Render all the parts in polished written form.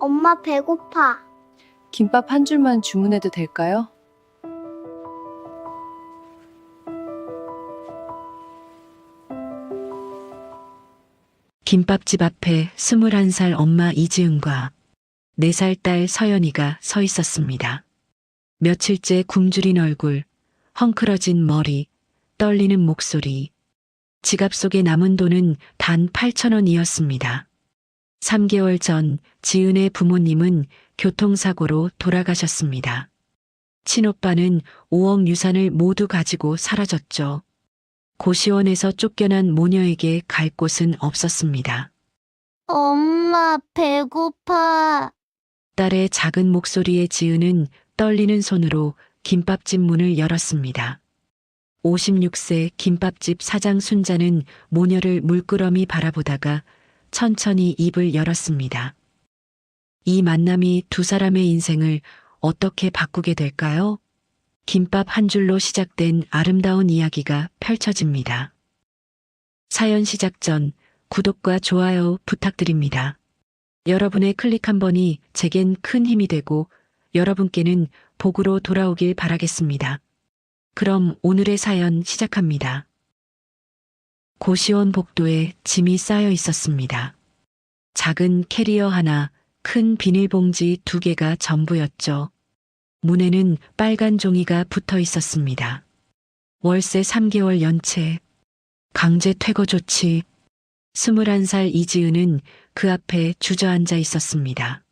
엄마 배고파. 김밥 한 줄만 주문해도 될까요? 김밥집 앞에 21살 엄마 이지은과 4살 딸 서연이가 서 있었습니다. 며칠째 굶주린 얼굴, 헝클어진 머리, 떨리는 목소리. 지갑 속에 남은 돈은 단 8,000원이었습니다. 3개월 전 지은의 부모님은 교통사고로 돌아가셨습니다. 친오빠는 5억 유산을 모두 가지고 사라졌죠. 고시원에서 쫓겨난 모녀에게 갈 곳은 없었습니다. 엄마 배고파. 딸의 작은 목소리에 지은은 떨리는 손으로 김밥집 문을 열었습니다. 56세 김밥집 사장 순자는 모녀를 물끄러미 바라보다가 천천히 입을 열었습니다. 이 만남이 두 사람의 인생을 어떻게 바꾸게 될까요? 김밥 한 줄로 시작된 아름다운 이야기가 펼쳐집니다. 사연 시작 전 구독과 좋아요 부탁드립니다. 여러분의 클릭 한 번이 제겐 큰 힘이 되고 여러분께는 복으로 돌아오길 바라겠습니다. 그럼 오늘의 사연 시작합니다. 고시원 복도에 짐이 쌓여 있었습니다. 작은 캐리어 하나, 큰 비닐봉지 2개가 전부였죠. 문에는 빨간 종이가 붙어 있었습니다. 월세 3개월 연체, 강제 퇴거 조치. 21살 이지은은 그 앞에 주저앉아 있었습니다.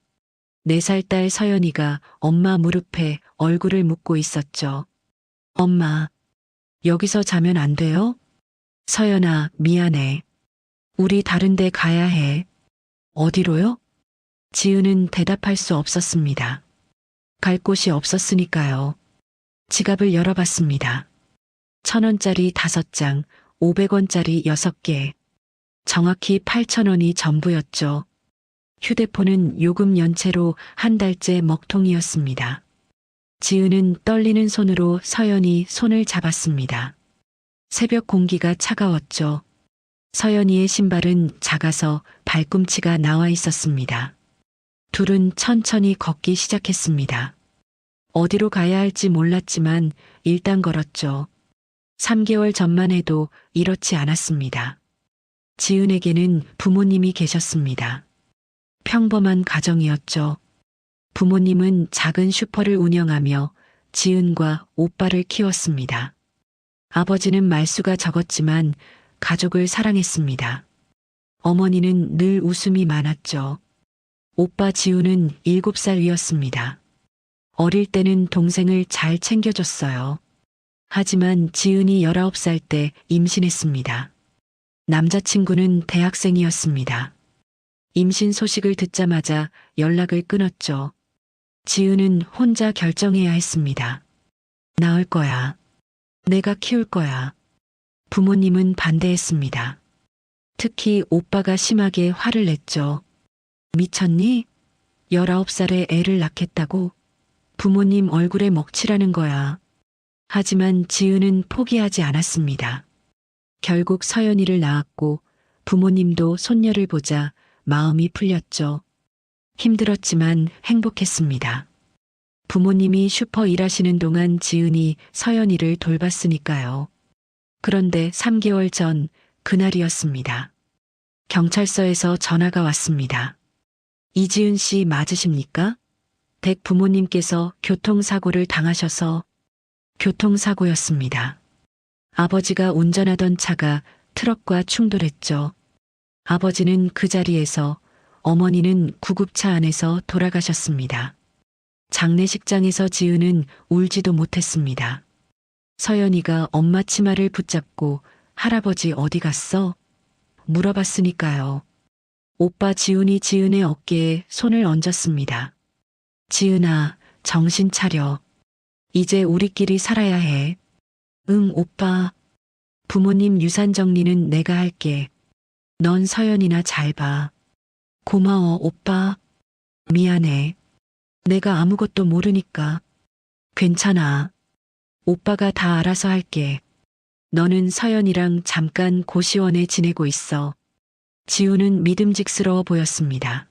4살 딸 서연이가 엄마 무릎에 얼굴을 묻고 있었죠. 엄마, 여기서 자면 안 돼요? 서연아, 미안해. 우리 다른 데 가야 해. 어디로요? 지은은 대답할 수 없었습니다. 갈 곳이 없었으니까요. 지갑을 열어봤습니다. 1,000원짜리 5장, 500원짜리 6개. 정확히 8,000원이 전부였죠. 휴대폰은 요금 연체로 한 달째 먹통이었습니다. 지은은 떨리는 손으로 서연이 손을 잡았습니다. 새벽 공기가 차가웠죠. 서연이의 신발은 작아서 발꿈치가 나와 있었습니다. 둘은 천천히 걷기 시작했습니다. 어디로 가야 할지 몰랐지만 일단 걸었죠. 3개월 전만 해도 이렇지 않았습니다. 지은에게는 부모님이 계셨습니다. 평범한 가정이었죠. 부모님은 작은 슈퍼를 운영하며 지은과 오빠를 키웠습니다. 아버지는 말수가 적었지만 가족을 사랑했습니다. 어머니는 늘 웃음이 많았죠. 오빠 지우는 7살 위였습니다. 어릴 때는 동생을 잘 챙겨줬어요. 하지만 지은이 19살 때 임신했습니다. 남자친구는 대학생이었습니다. 임신 소식을 듣자마자 연락을 끊었죠. 지은은 혼자 결정해야 했습니다. 낳을 거야. 내가 키울 거야. 부모님은 반대했습니다. 특히 오빠가 심하게 화를 냈죠. 미쳤니? 19살에 애를 낳겠다고? 부모님 얼굴에 먹칠하는 거야. 하지만 지은은 포기하지 않았습니다. 결국 서연이를 낳았고 부모님도 손녀를 보자 마음이 풀렸죠. 힘들었지만 행복했습니다. 부모님이 슈퍼 일하시는 동안 지은이 서연이를 돌봤으니까요. 그런데 3개월 전 그날이었습니다. 경찰서에서 전화가 왔습니다. 이지은 씨 맞으십니까? 댁 부모님께서 교통사고를 당하셔서. 교통사고였습니다. 아버지가 운전하던 차가 트럭과 충돌했죠. 아버지는 그 자리에서, 어머니는 구급차 안에서 돌아가셨습니다. 장례식장에서 지은은 울지도 못했습니다. 서연이가 엄마 치마를 붙잡고 할아버지 어디 갔어? 물어봤으니까요. 오빠 지훈이 지은의 어깨에 손을 얹었습니다. 지은아, 정신 차려. 이제 우리끼리 살아야 해. 응, 오빠. 부모님 유산 정리는 내가 할게. 넌 서연이나 잘 봐. 고마워, 오빠. 미안해. 내가 아무것도 모르니까. 괜찮아. 오빠가 다 알아서 할게. 너는 서연이랑 잠깐 고시원에 지내고 있어. 지우는 믿음직스러워 보였습니다.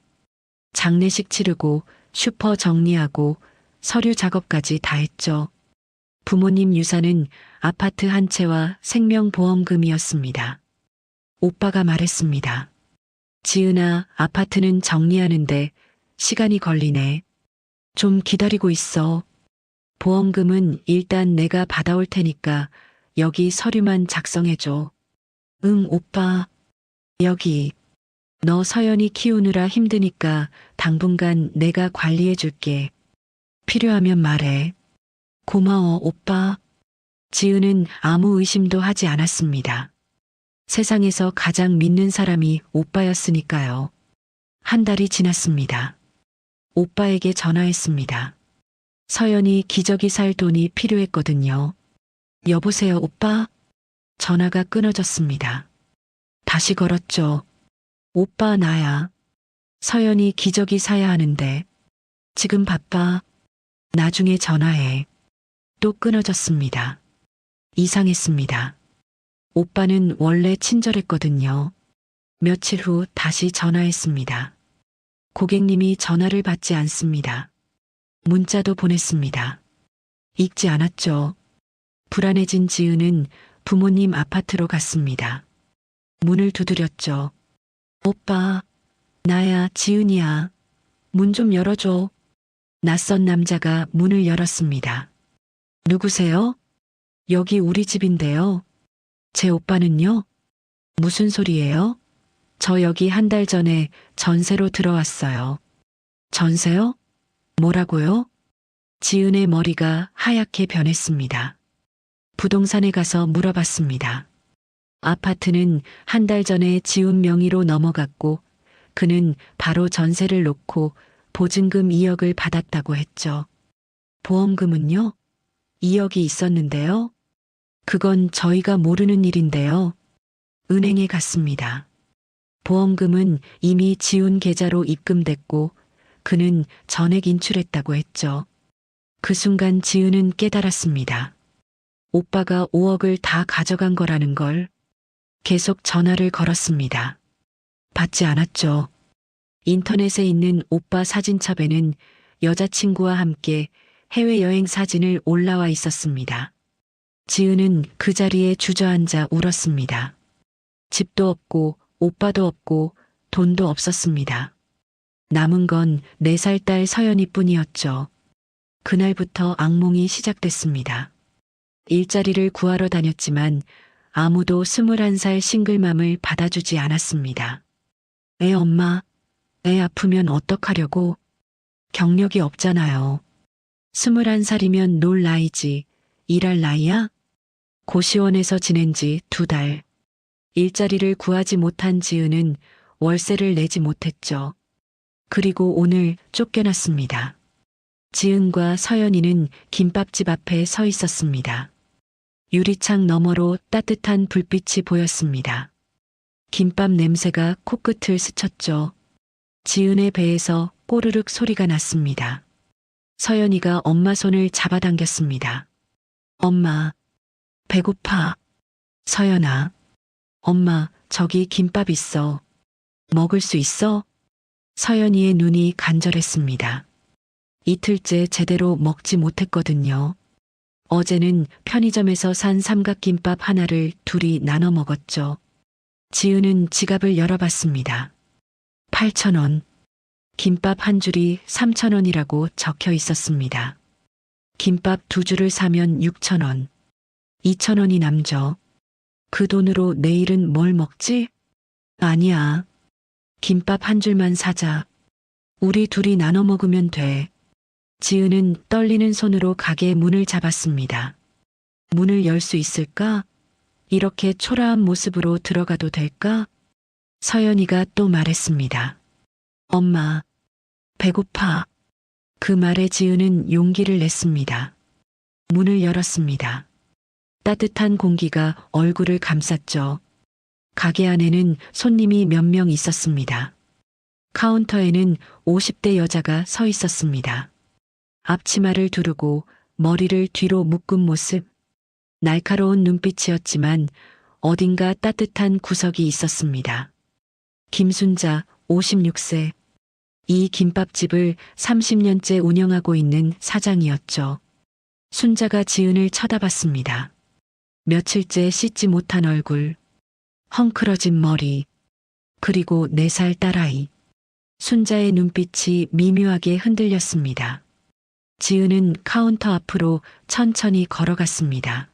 장례식 치르고 슈퍼 정리하고 서류 작업까지 다 했죠. 부모님 유산은 아파트 한 채와 생명보험금이었습니다. 오빠가 말했습니다. 지은아, 아파트는 정리하는데 시간이 걸리네. 좀 기다리고 있어. 보험금은 일단 내가 받아올 테니까 여기 서류만 작성해줘. 응, 오빠. 여기. 너 서연이 키우느라 힘드니까 당분간 내가 관리해줄게. 필요하면 말해. 고마워, 오빠. 지은은 아무 의심도 하지 않았습니다. 세상에서 가장 믿는 사람이 오빠였으니까요. 한 달이 지났습니다. 오빠에게 전화했습니다. 서연이 기저귀 살 돈이 필요했거든요. 여보세요, 오빠? 전화가 끊어졌습니다. 다시 걸었죠. 오빠, 나야. 서연이 기저귀 사야 하는데. 지금 바빠. 나중에 전화해. 또 끊어졌습니다. 이상했습니다. 오빠는 원래 친절했거든요. 며칠 후 다시 전화했습니다. 고객님이 전화를 받지 않습니다. 문자도 보냈습니다. 읽지 않았죠. 불안해진 지은은 부모님 아파트로 갔습니다. 문을 두드렸죠. 오빠, 나야, 지은이야. 문 좀 열어줘. 낯선 남자가 문을 열었습니다. 누구세요? 여기 우리 집인데요. 제 오빠는요? 무슨 소리예요? 저 여기 한 달 전에 전세로 들어왔어요. 전세요? 뭐라고요? 지은의 머리가 하얗게 변했습니다. 부동산에 가서 물어봤습니다. 아파트는 한 달 전에 지은 명의로 넘어갔고 그는 바로 전세를 놓고 보증금 2억을 받았다고 했죠. 보험금은요? 2억이 있었는데요. 그건 저희가 모르는 일인데요. 은행에 갔습니다. 보험금은 이미 지운 계좌로 입금됐고 그는 전액 인출했다고 했죠. 그 순간 지은은 깨달았습니다. 오빠가 5억을 다 가져간 거라는 걸. 계속 전화를 걸었습니다. 받지 않았죠. 인터넷에 있는 오빠 사진첩에는 여자친구와 함께 해외여행 사진을 올라와 있었습니다. 지은은 그 자리에 주저앉아 울었습니다. 집도 없고 오빠도 없고 돈도 없었습니다. 남은 건 4살 딸 서연이뿐이었죠. 그날부터 악몽이 시작됐습니다. 일자리를 구하러 다녔지만 아무도 21살 싱글맘을 받아주지 않았습니다. 애 엄마, 애 아프면 어떡하려고? 경력이 없잖아요. 21살이면 놀 나이지, 일할 나이야? 고시원에서 지낸 지 2달. 일자리를 구하지 못한 지은은 월세를 내지 못했죠. 그리고 오늘 쫓겨났습니다. 지은과 서연이는 김밥집 앞에 서 있었습니다. 유리창 너머로 따뜻한 불빛이 보였습니다. 김밥 냄새가 코끝을 스쳤죠. 지은의 배에서 꼬르륵 소리가 났습니다. 서연이가 엄마 손을 잡아당겼습니다. 엄마, 배고파. 서연아, 엄마, 저기 김밥 있어. 먹을 수 있어? 서연이의 눈이 간절했습니다. 이틀째 제대로 먹지 못했거든요. 어제는 편의점에서 산 삼각김밥 하나를 둘이 나눠 먹었죠. 지은은 지갑을 열어봤습니다. 8,000원. 김밥 한 줄이 3,000원이라고 적혀 있었습니다. 김밥 2줄을 사면 6,000원. 2,000원이 남죠. 그 돈으로 내일은 뭘 먹지? 아니야. 김밥 한 줄만 사자. 우리 둘이 나눠 먹으면 돼. 지은은 떨리는 손으로 가게 문을 잡았습니다. 문을 열 수 있을까? 이렇게 초라한 모습으로 들어가도 될까? 서연이가 또 말했습니다. 엄마, 배고파. 그 말에 지은은 용기를 냈습니다. 문을 열었습니다. 따뜻한 공기가 얼굴을 감쌌죠. 가게 안에는 손님이 몇 명 있었습니다. 카운터에는 50대 여자가 서 있었습니다. 앞치마를 두르고 머리를 뒤로 묶은 모습. 날카로운 눈빛이었지만 어딘가 따뜻한 구석이 있었습니다. 김순자, 56세. 이 김밥집을 30년째 운영하고 있는 사장이었죠. 순자가 지은을 쳐다봤습니다. 며칠째 씻지 못한 얼굴, 헝클어진 머리, 그리고 4살 딸아이. 순자의 눈빛이 미묘하게 흔들렸습니다. 지은은 카운터 앞으로 천천히 걸어갔습니다.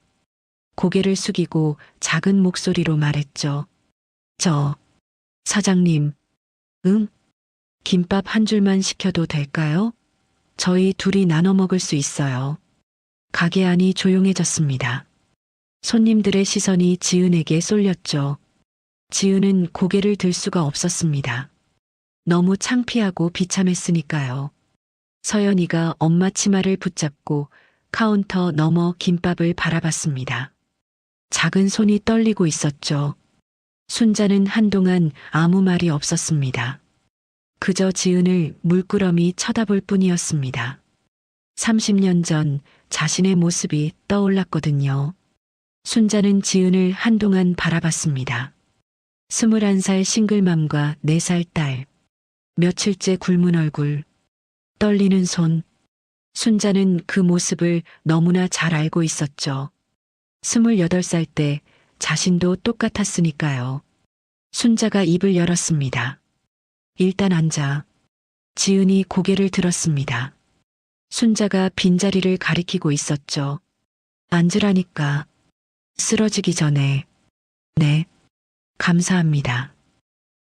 고개를 숙이고 작은 목소리로 말했죠. 사장님, 응? 김밥 한 줄만 시켜도 될까요? 저희 둘이 나눠 먹을 수 있어요. 가게 안이 조용해졌습니다. 손님들의 시선이 지은에게 쏠렸죠. 지은은 고개를 들 수가 없었습니다. 너무 창피하고 비참했으니까요. 서연이가 엄마 치마를 붙잡고 카운터 너머 김밥을 바라봤습니다. 작은 손이 떨리고 있었죠. 순자는 한동안 아무 말이 없었습니다. 그저 지은을 물끄러미 쳐다볼 뿐이었습니다. 30년 전 자신의 모습이 떠올랐거든요. 순자는 지은을 한동안 바라봤습니다. 21살 싱글맘과 4살 딸, 며칠째 굶은 얼굴, 떨리는 손. 순자는 그 모습을 너무나 잘 알고 있었죠. 28살 때 자신도 똑같았으니까요. 순자가 입을 열었습니다. 일단 앉아. 지은이 고개를 들었습니다. 순자가 빈자리를 가리키고 있었죠. 앉으라니까. 쓰러지기 전에. 네. 감사합니다.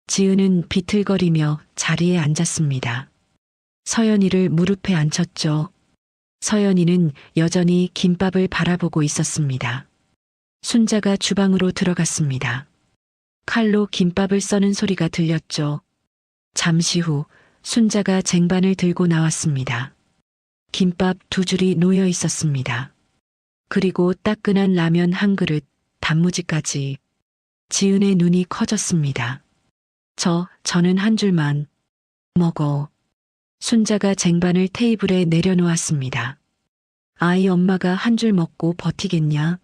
지은은 비틀거리며 자리에 앉았습니다. 서연이를 무릎에 앉혔죠. 서연이는 여전히 김밥을 바라보고 있었습니다. 순자가 주방으로 들어갔습니다. 칼로 김밥을 써는 소리가 들렸죠. 잠시 후 순자가 쟁반을 들고 나왔습니다. 김밥 2줄이 놓여 있었습니다. 그리고 따끈한 라면 한 그릇, 단무지까지. 지은의 눈이 커졌습니다. 저는 한 줄만 먹어. 순자가 쟁반을 테이블에 내려놓았습니다. 아이 엄마가 한 줄 먹고 버티겠냐?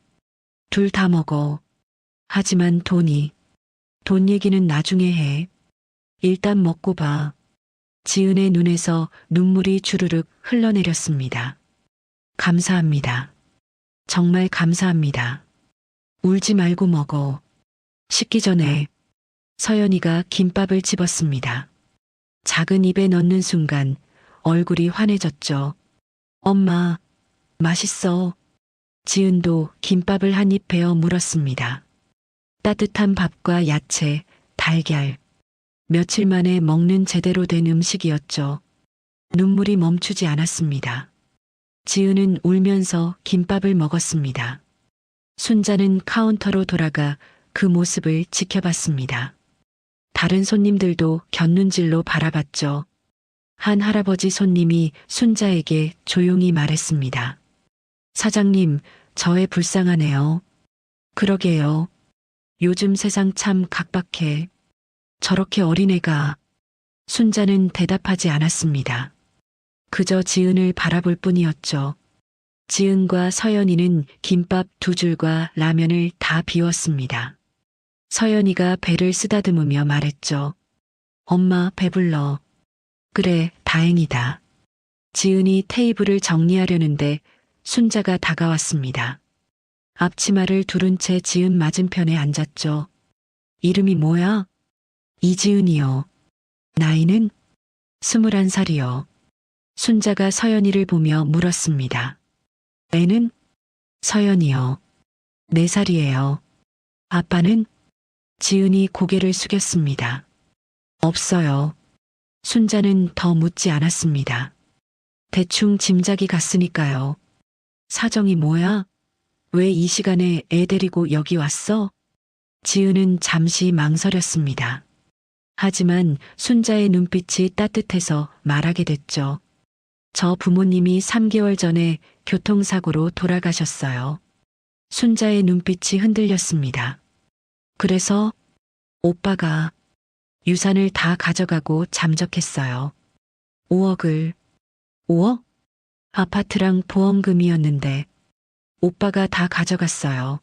둘 다 먹어. 하지만 돈 얘기는 나중에 해. 일단 먹고 봐. 지은의 눈에서 눈물이 주르륵 흘러내렸습니다. 감사합니다. 정말 감사합니다. 울지 말고 먹어. 식기 전에. 서연이가 김밥을 집었습니다. 작은 입에 넣는 순간 얼굴이 환해졌죠. 엄마, 맛있어. 지은도 김밥을 한 입 베어 물었습니다. 따뜻한 밥과 야채, 달걀. 며칠 만에 먹는 제대로 된 음식이었죠. 눈물이 멈추지 않았습니다. 지은은 울면서 김밥을 먹었습니다. 순자는 카운터로 돌아가 그 모습을 지켜봤습니다. 다른 손님들도 곁눈질로 바라봤죠. 한 할아버지 손님이 순자에게 조용히 말했습니다. 사장님, 저애 불쌍하네요. 그러게요. 요즘 세상 참 각박해. 저렇게 어린애가. 순자는 대답하지 않았습니다. 그저 지은을 바라볼 뿐이었죠. 지은과 서연이는 김밥 2줄과 라면을 다 비웠습니다. 서연이가 배를 쓰다듬으며 말했죠. 엄마 배불러. 그래, 다행이다. 지은이 테이블을 정리하려는데 순자가 다가왔습니다. 앞치마를 두른 채 지은 맞은편에 앉았죠. 이름이 뭐야? 이지은이요. 나이는? 21살이요. 순자가 서연이를 보며 물었습니다. 애는? 서연이요. 4살이에요. 아빠는? 지은이 고개를 숙였습니다. 없어요. 순자는 더 묻지 않았습니다. 대충 짐작이 갔으니까요. 사정이 뭐야? 왜 이 시간에 애 데리고 여기 왔어? 지은은 잠시 망설였습니다. 하지만 순자의 눈빛이 따뜻해서 말하게 됐죠. 저 부모님이 3개월 전에 교통사고로 돌아가셨어요. 순자의 눈빛이 흔들렸습니다. 그래서 오빠가 유산을 다 가져가고 잠적했어요. 5억을. 5억? 아파트랑 보험금이었는데 오빠가 다 가져갔어요.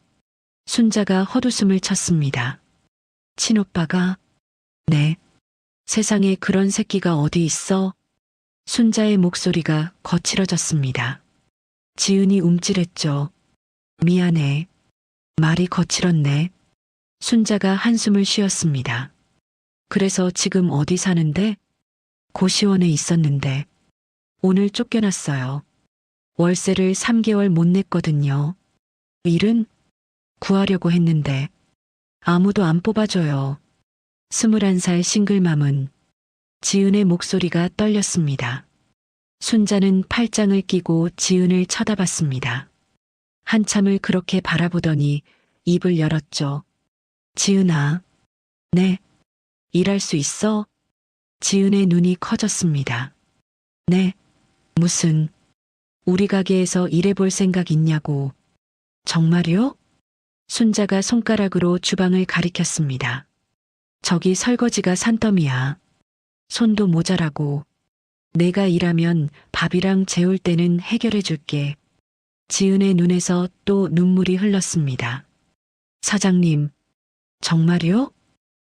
순자가 헛웃음을 쳤습니다. 친오빠가? 네. 세상에 그런 새끼가 어디 있어? 순자의 목소리가 거칠어졌습니다. 지은이 움찔했죠. 미안해. 말이 거칠었네. 순자가 한숨을 쉬었습니다. 그래서 지금 어디 사는데? 고시원에 있었는데 오늘 쫓겨났어요. 월세를 3개월 못 냈거든요. 일은 구하려고 했는데 아무도 안 뽑아줘요. 21살 싱글맘은. 지은의 목소리가 떨렸습니다. 순자는 팔짱을 끼고 지은을 쳐다봤습니다. 한참을 그렇게 바라보더니 입을 열었죠. 지은아. 네. 일할 수 있어? 지은의 눈이 커졌습니다. 네. 무슨, 우리 가게에서 일해볼 생각 있냐고. 정말요? 순자가 손가락으로 주방을 가리켰습니다. 저기 설거지가 산더미야. 손도 모자라고. 내가 일하면 밥이랑 재울 때는 해결해 줄게. 지은의 눈에서 또 눈물이 흘렀습니다. 사장님, 정말요?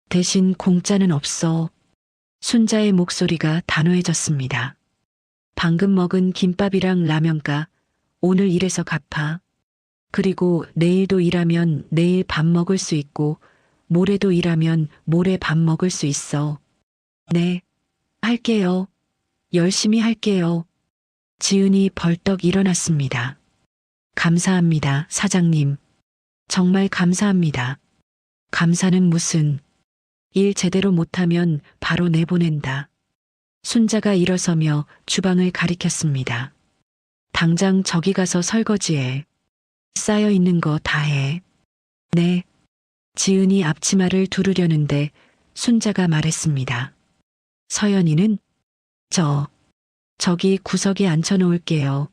대신 공짜는 없어. 순자의 목소리가 단호해졌습니다. 방금 먹은 김밥이랑 라면가 오늘 일해서 갚아. 그리고 내일도 일하면 내일 밥 먹을 수 있고 모레도 일하면 모레 밥 먹을 수 있어. 네, 할게요. 열심히 할게요. 지은이 벌떡 일어났습니다. 감사합니다, 사장님. 정말 감사합니다. 감사는 무슨. 일 제대로 못하면 바로 내보낸다. 순자가 일어서며 주방을 가리켰습니다. 당장 저기 가서 설거지해. 쌓여 있는 거 다 해. 네. 지은이 앞치마를 두르려는데 순자가 말했습니다. 서연이는 저기 구석에 앉혀놓을게요.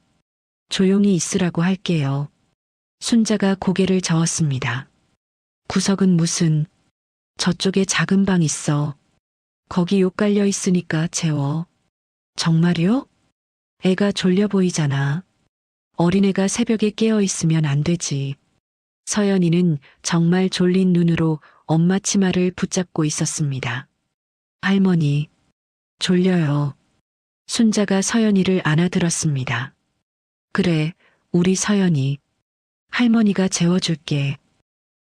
조용히 있으라고 할게요. 순자가 고개를 저었습니다. 구석은 무슨, 저쪽에 작은 방 있어. 거기 욕 깔려 있으니까 재워. 정말요? 애가 졸려 보이잖아. 어린애가 새벽에 깨어 있으면 안 되지. 서연이는 정말 졸린 눈으로 엄마 치마를 붙잡고 있었습니다. 할머니, 졸려요. 순자가 서연이를 안아들었습니다. 그래, 우리 서연이. 할머니가 재워줄게.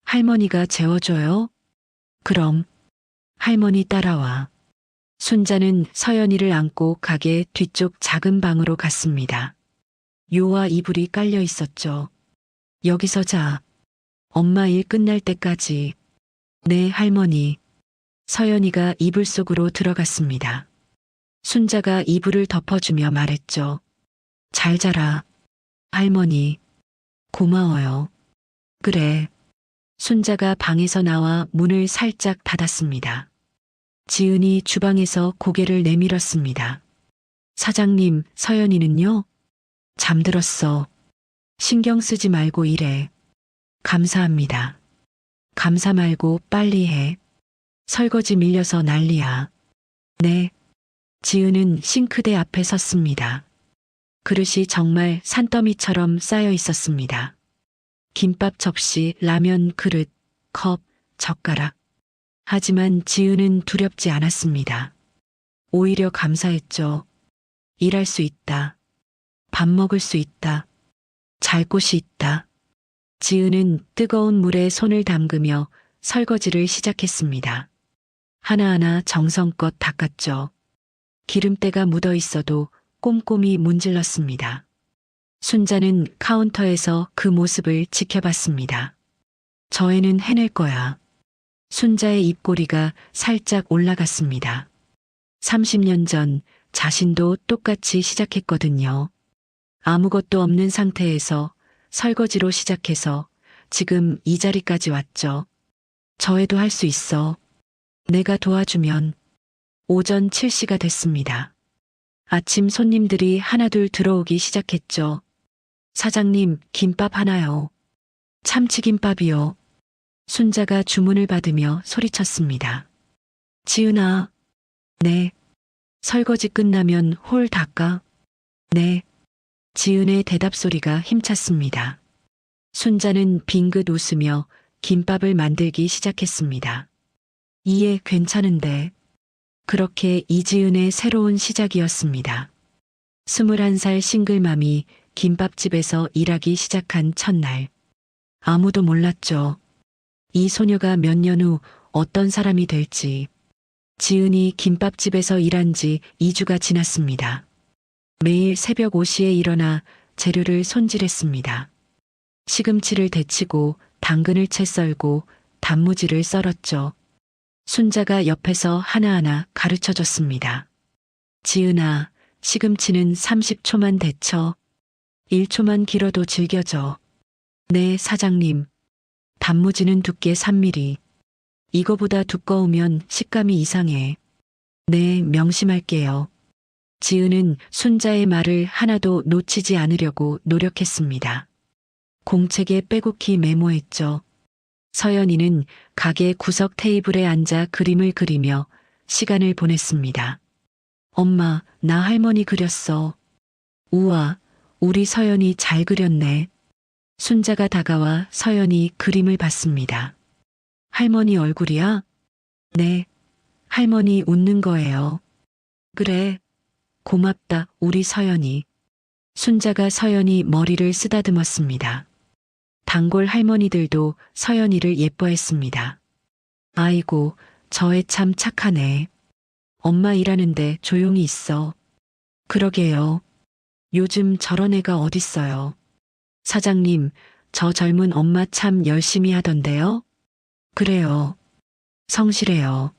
할머니가 재워줘요? 그럼. 할머니 따라와. 순자는 서연이를 안고 가게 뒤쪽 작은 방으로 갔습니다. 요와 이불이 깔려 있었죠. 여기서 자. 엄마 일 끝날 때까지. 네, 할머니. 서연이가 이불 속으로 들어갔습니다. 순자가 이불을 덮어주며 말했죠. 잘 자라. 할머니. 고마워요. 그래. 순자가 방에서 나와 문을 살짝 닫았습니다. 지은이 주방에서 고개를 내밀었습니다. 사장님, 서연이는요? 잠들었어. 신경 쓰지 말고 일해. 감사합니다. 감사 말고 빨리 해. 설거지 밀려서 난리야. 네. 지은은 싱크대 앞에 섰습니다. 그릇이 정말 산더미처럼 쌓여 있었습니다. 김밥 접시, 라면 그릇, 컵, 젓가락. 하지만 지은은 두렵지 않았습니다. 오히려 감사했죠. 일할 수 있다. 밥 먹을 수 있다. 잘 곳이 있다. 지은은 뜨거운 물에 손을 담그며 설거지를 시작했습니다. 하나하나 정성껏 닦았죠. 기름때가 묻어 있어도 꼼꼼히 문질렀습니다. 순자는 카운터에서 그 모습을 지켜봤습니다. 저 애는 해낼 거야. 순자의 입꼬리가 살짝 올라갔습니다. 30년 전 자신도 똑같이 시작했거든요. 아무것도 없는 상태에서 설거지로 시작해서 지금 이 자리까지 왔죠. 저 애도 할 수 있어. 내가 도와주면. 오전 7시가 됐습니다. 아침 손님들이 하나둘 들어오기 시작했죠. 사장님, 김밥 하나요. 참치김밥이요. 순자가 주문을 받으며 소리쳤습니다. 지은아. 네. 설거지 끝나면 홀 닦아. 네. 지은의 대답 소리가 힘찼습니다. 순자는 빙긋 웃으며 김밥을 만들기 시작했습니다. 이해 괜찮은데. 그렇게 이지은의 새로운 시작이었습니다. 21살 싱글맘이 김밥집에서 일하기 시작한 첫날. 아무도 몰랐죠. 이 소녀가 몇 년 후 어떤 사람이 될지. 지은이 김밥집에서 일한 지 2주가 지났습니다. 매일 새벽 5시에 일어나 재료를 손질했습니다. 시금치를 데치고 당근을 채 썰고 단무지를 썰었죠. 순자가 옆에서 하나하나 가르쳐줬습니다. 지은아, 시금치는 30초만 데쳐. 1초만 길어도 질겨져. 네, 사장님. 단무지는 두께 3mm. 이거보다 두꺼우면 식감이 이상해. 네, 명심할게요. 지은은 순자의 말을 하나도 놓치지 않으려고 노력했습니다. 공책에 빼곡히 메모했죠. 서연이는 가게 구석 테이블에 앉아 그림을 그리며 시간을 보냈습니다. 엄마, 나 할머니 그렸어. 우와, 우리 서연이 잘 그렸네. 순자가 다가와 서연이 그림을 봤습니다. 할머니 얼굴이야? 네, 할머니 웃는 거예요. 그래, 고맙다, 우리 서연이. 순자가 서연이 머리를 쓰다듬었습니다. 단골 할머니들도 서연이를 예뻐했습니다. 아이고, 저 애 참 착하네. 엄마 일하는데 조용히 있어. 그러게요. 요즘 저런 애가 어딨어요. 사장님, 저 젊은 엄마 참 열심히 하던데요? 그래요. 성실해요.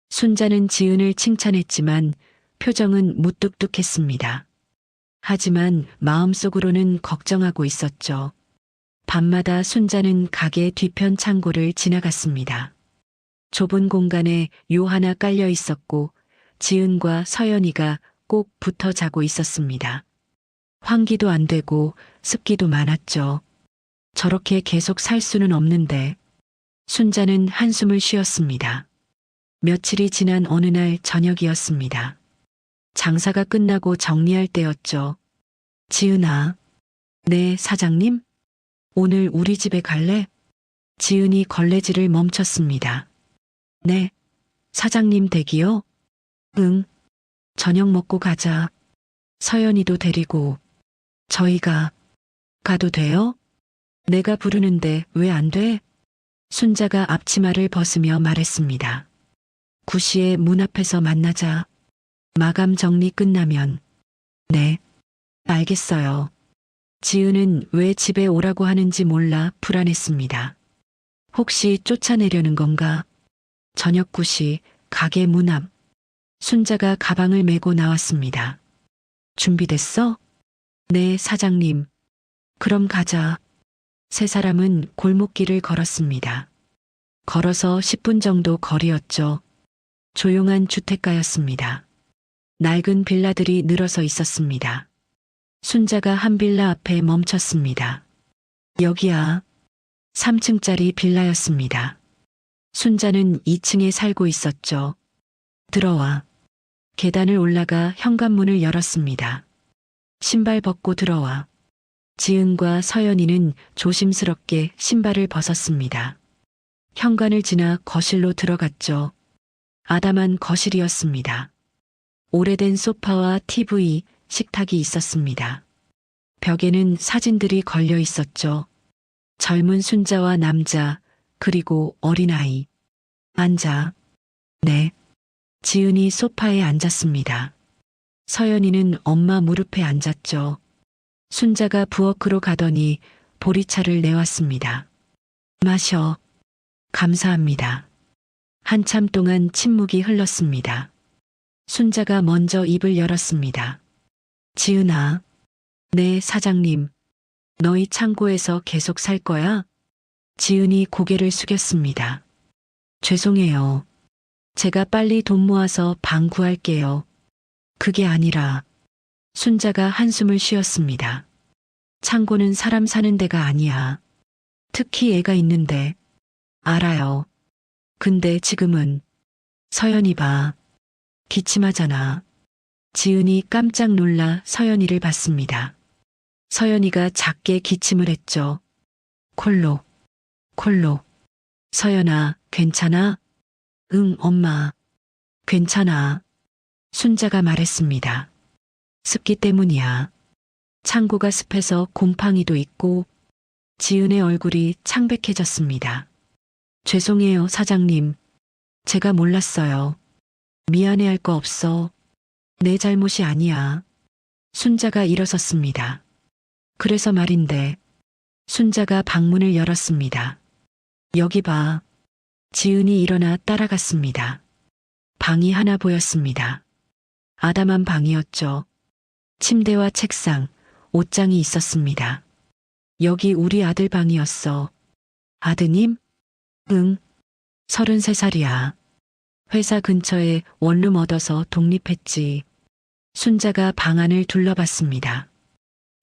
순자는 지은을 칭찬했지만 표정은 무뚝뚝했습니다. 하지만 마음속으로는 걱정하고 있었죠. 밤마다 순자는 가게 뒤편 창고를 지나갔습니다. 좁은 공간에 요 하나 깔려 있었고 지은과 서연이가 꼭 붙어 자고 있었습니다. 환기도 안 되고 습기도 많았죠. 저렇게 계속 살 수는 없는데. 순자는 한숨을 쉬었습니다. 며칠이 지난 어느 날 저녁이었습니다. 장사가 끝나고 정리할 때였죠. 지은아. 네, 사장님? 오늘 우리 집에 갈래? 지은이 걸레질을 멈췄습니다. 네. 사장님 댁이요? 응. 저녁 먹고 가자. 서연이도 데리고. 저희가 가도 돼요? 내가 부르는데 왜 안 돼? 순자가 앞치마를 벗으며 말했습니다. 9시에 문 앞에서 만나자. 마감 정리 끝나면. 네. 알겠어요. 지은은 왜 집에 오라고 하는지 몰라 불안했습니다. 혹시 쫓아내려는 건가? 저녁 9시 가게 문 앞. 순자가 가방을 메고 나왔습니다. 준비됐어? 네, 사장님. 그럼 가자. 세 사람은 골목길을 걸었습니다. 걸어서 10분 정도 거리였죠. 조용한 주택가였습니다. 낡은 빌라들이 늘어서 있었습니다. 순자가 한 빌라 앞에 멈췄습니다. 여기야. 3층짜리 빌라였습니다. 순자는 2층에 살고 있었죠. 들어와. 계단을 올라가 현관문을 열었습니다. 신발 벗고 들어와. 지은과 서연이는 조심스럽게 신발을 벗었습니다. 현관을 지나 거실로 들어갔죠. 아담한 거실이었습니다. 오래된 소파와 TV, 식탁이 있었습니다. 벽에는 사진들이 걸려 있었죠. 젊은 순자와 남자, 그리고 어린아이. 앉아. 네. 지은이 소파에 앉았습니다. 서연이는 엄마 무릎에 앉았죠. 순자가 부엌으로 가더니 보리차를 내왔습니다. 마셔. 감사합니다. 한참 동안 침묵이 흘렀습니다. 순자가 먼저 입을 열었습니다. 지은아. 네, 사장님. 너희 창고에서 계속 살 거야? 지은이 고개를 숙였습니다. 죄송해요. 제가 빨리 돈 모아서 방 구할게요. 그게 아니라. 순자가 한숨을 쉬었습니다. 창고는 사람 사는 데가 아니야. 특히 애가 있는데. 알아요. 근데 지금은. 서연이 봐. 기침하잖아. 지은이 깜짝 놀라 서연이를 봤습니다. 서연이가 작게 기침을 했죠. 콜록, 콜록. 서연아, 괜찮아? 응, 엄마. 괜찮아. 순자가 말했습니다. 습기 때문이야. 창고가 습해서 곰팡이도 있고. 지은의 얼굴이 창백해졌습니다. 죄송해요, 사장님. 제가 몰랐어요. 미안해할 거 없어. 내 잘못이 아니야. 순자가 일어섰습니다. 그래서 말인데. 순자가 방문을 열었습니다. 여기 봐. 지은이 일어나 따라갔습니다. 방이 하나 보였습니다. 아담한 방이었죠. 침대와 책상, 옷장이 있었습니다. 여기 우리 아들 방이었어. 아드님? 응. 33살이야. 회사 근처에 원룸 얻어서 독립했지. 순자가 방 안을 둘러봤습니다.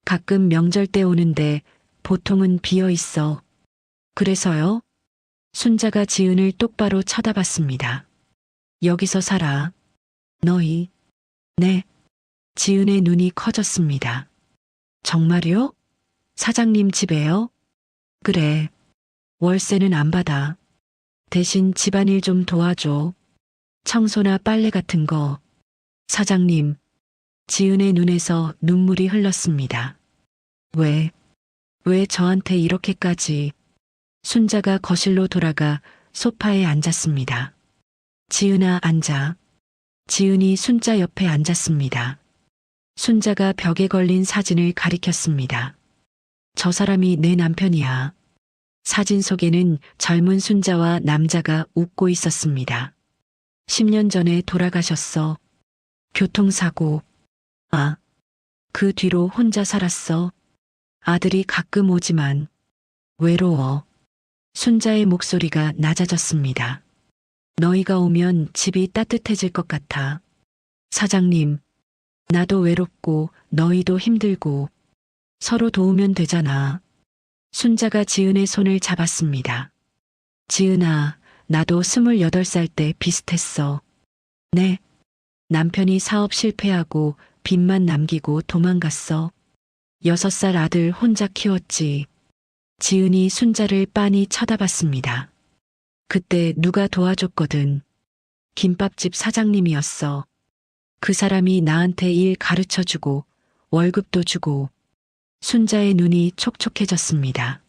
가끔 명절 때 오는데 보통은 비어 있어. 그래서요? 순자가 지은을 똑바로 쳐다봤습니다. 여기서 살아. 너희. 네. 지은의 눈이 커졌습니다. 정말요? 사장님 집에요? 그래. 월세는 안 받아. 대신 집안일 좀 도와줘. 청소나 빨래 같은 거. 사장님. 지은의 눈에서 눈물이 흘렀습니다. 왜 저한테 이렇게까지. 순자가 거실로 돌아가 소파에 앉았습니다. 지은아, 앉아. 지은이 순자 옆에 앉았습니다. 순자가 벽에 걸린 사진을 가리켰습니다. 저 사람이 내 남편이야. 사진 속에는 젊은 순자와 남자가 웃고 있었습니다. 10년 전에 돌아가셨어. 교통사고. 아, 그 뒤로 혼자 살았어. 아들이 가끔 오지만 외로워. 순자의 목소리가 낮아졌습니다. 너희가 오면 집이 따뜻해질 것 같아. 사장님, 나도 외롭고 너희도 힘들고 서로 도우면 되잖아. 순자가 지은의 손을 잡았습니다. 지은아, 나도 28살 때 비슷했어. 네. 남편이 사업 실패하고 빚만 남기고 도망갔어. 6살 아들 혼자 키웠지. 지은이 순자를 빤히 쳐다봤습니다. 그때 누가 도와줬거든. 김밥집 사장님이었어. 그 사람이 나한테 일 가르쳐주고 월급도 주고. 순자의 눈이 촉촉해졌습니다.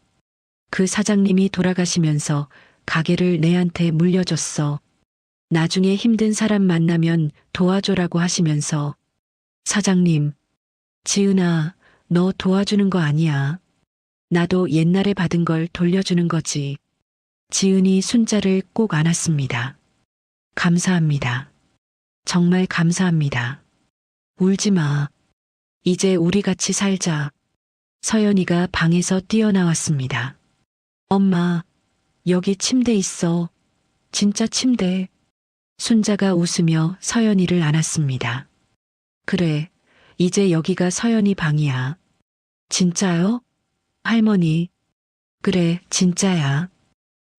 그 사장님이 돌아가시면서 가게를 내한테 물려줬어. 나중에 힘든 사람 만나면 도와줘라고 하시면서. 사장님, 지은아, 너 도와주는 거 아니야. 나도 옛날에 받은 걸 돌려주는 거지. 지은이 순자를 꼭 안았습니다. 감사합니다. 정말 감사합니다. 울지 마. 이제 우리 같이 살자. 서연이가 방에서 뛰어나왔습니다. 엄마, 여기 침대 있어. 진짜 침대. 순자가 웃으며 서연이를 안았습니다. 그래, 이제 여기가 서연이 방이야. 진짜요? 할머니. 그래, 진짜야.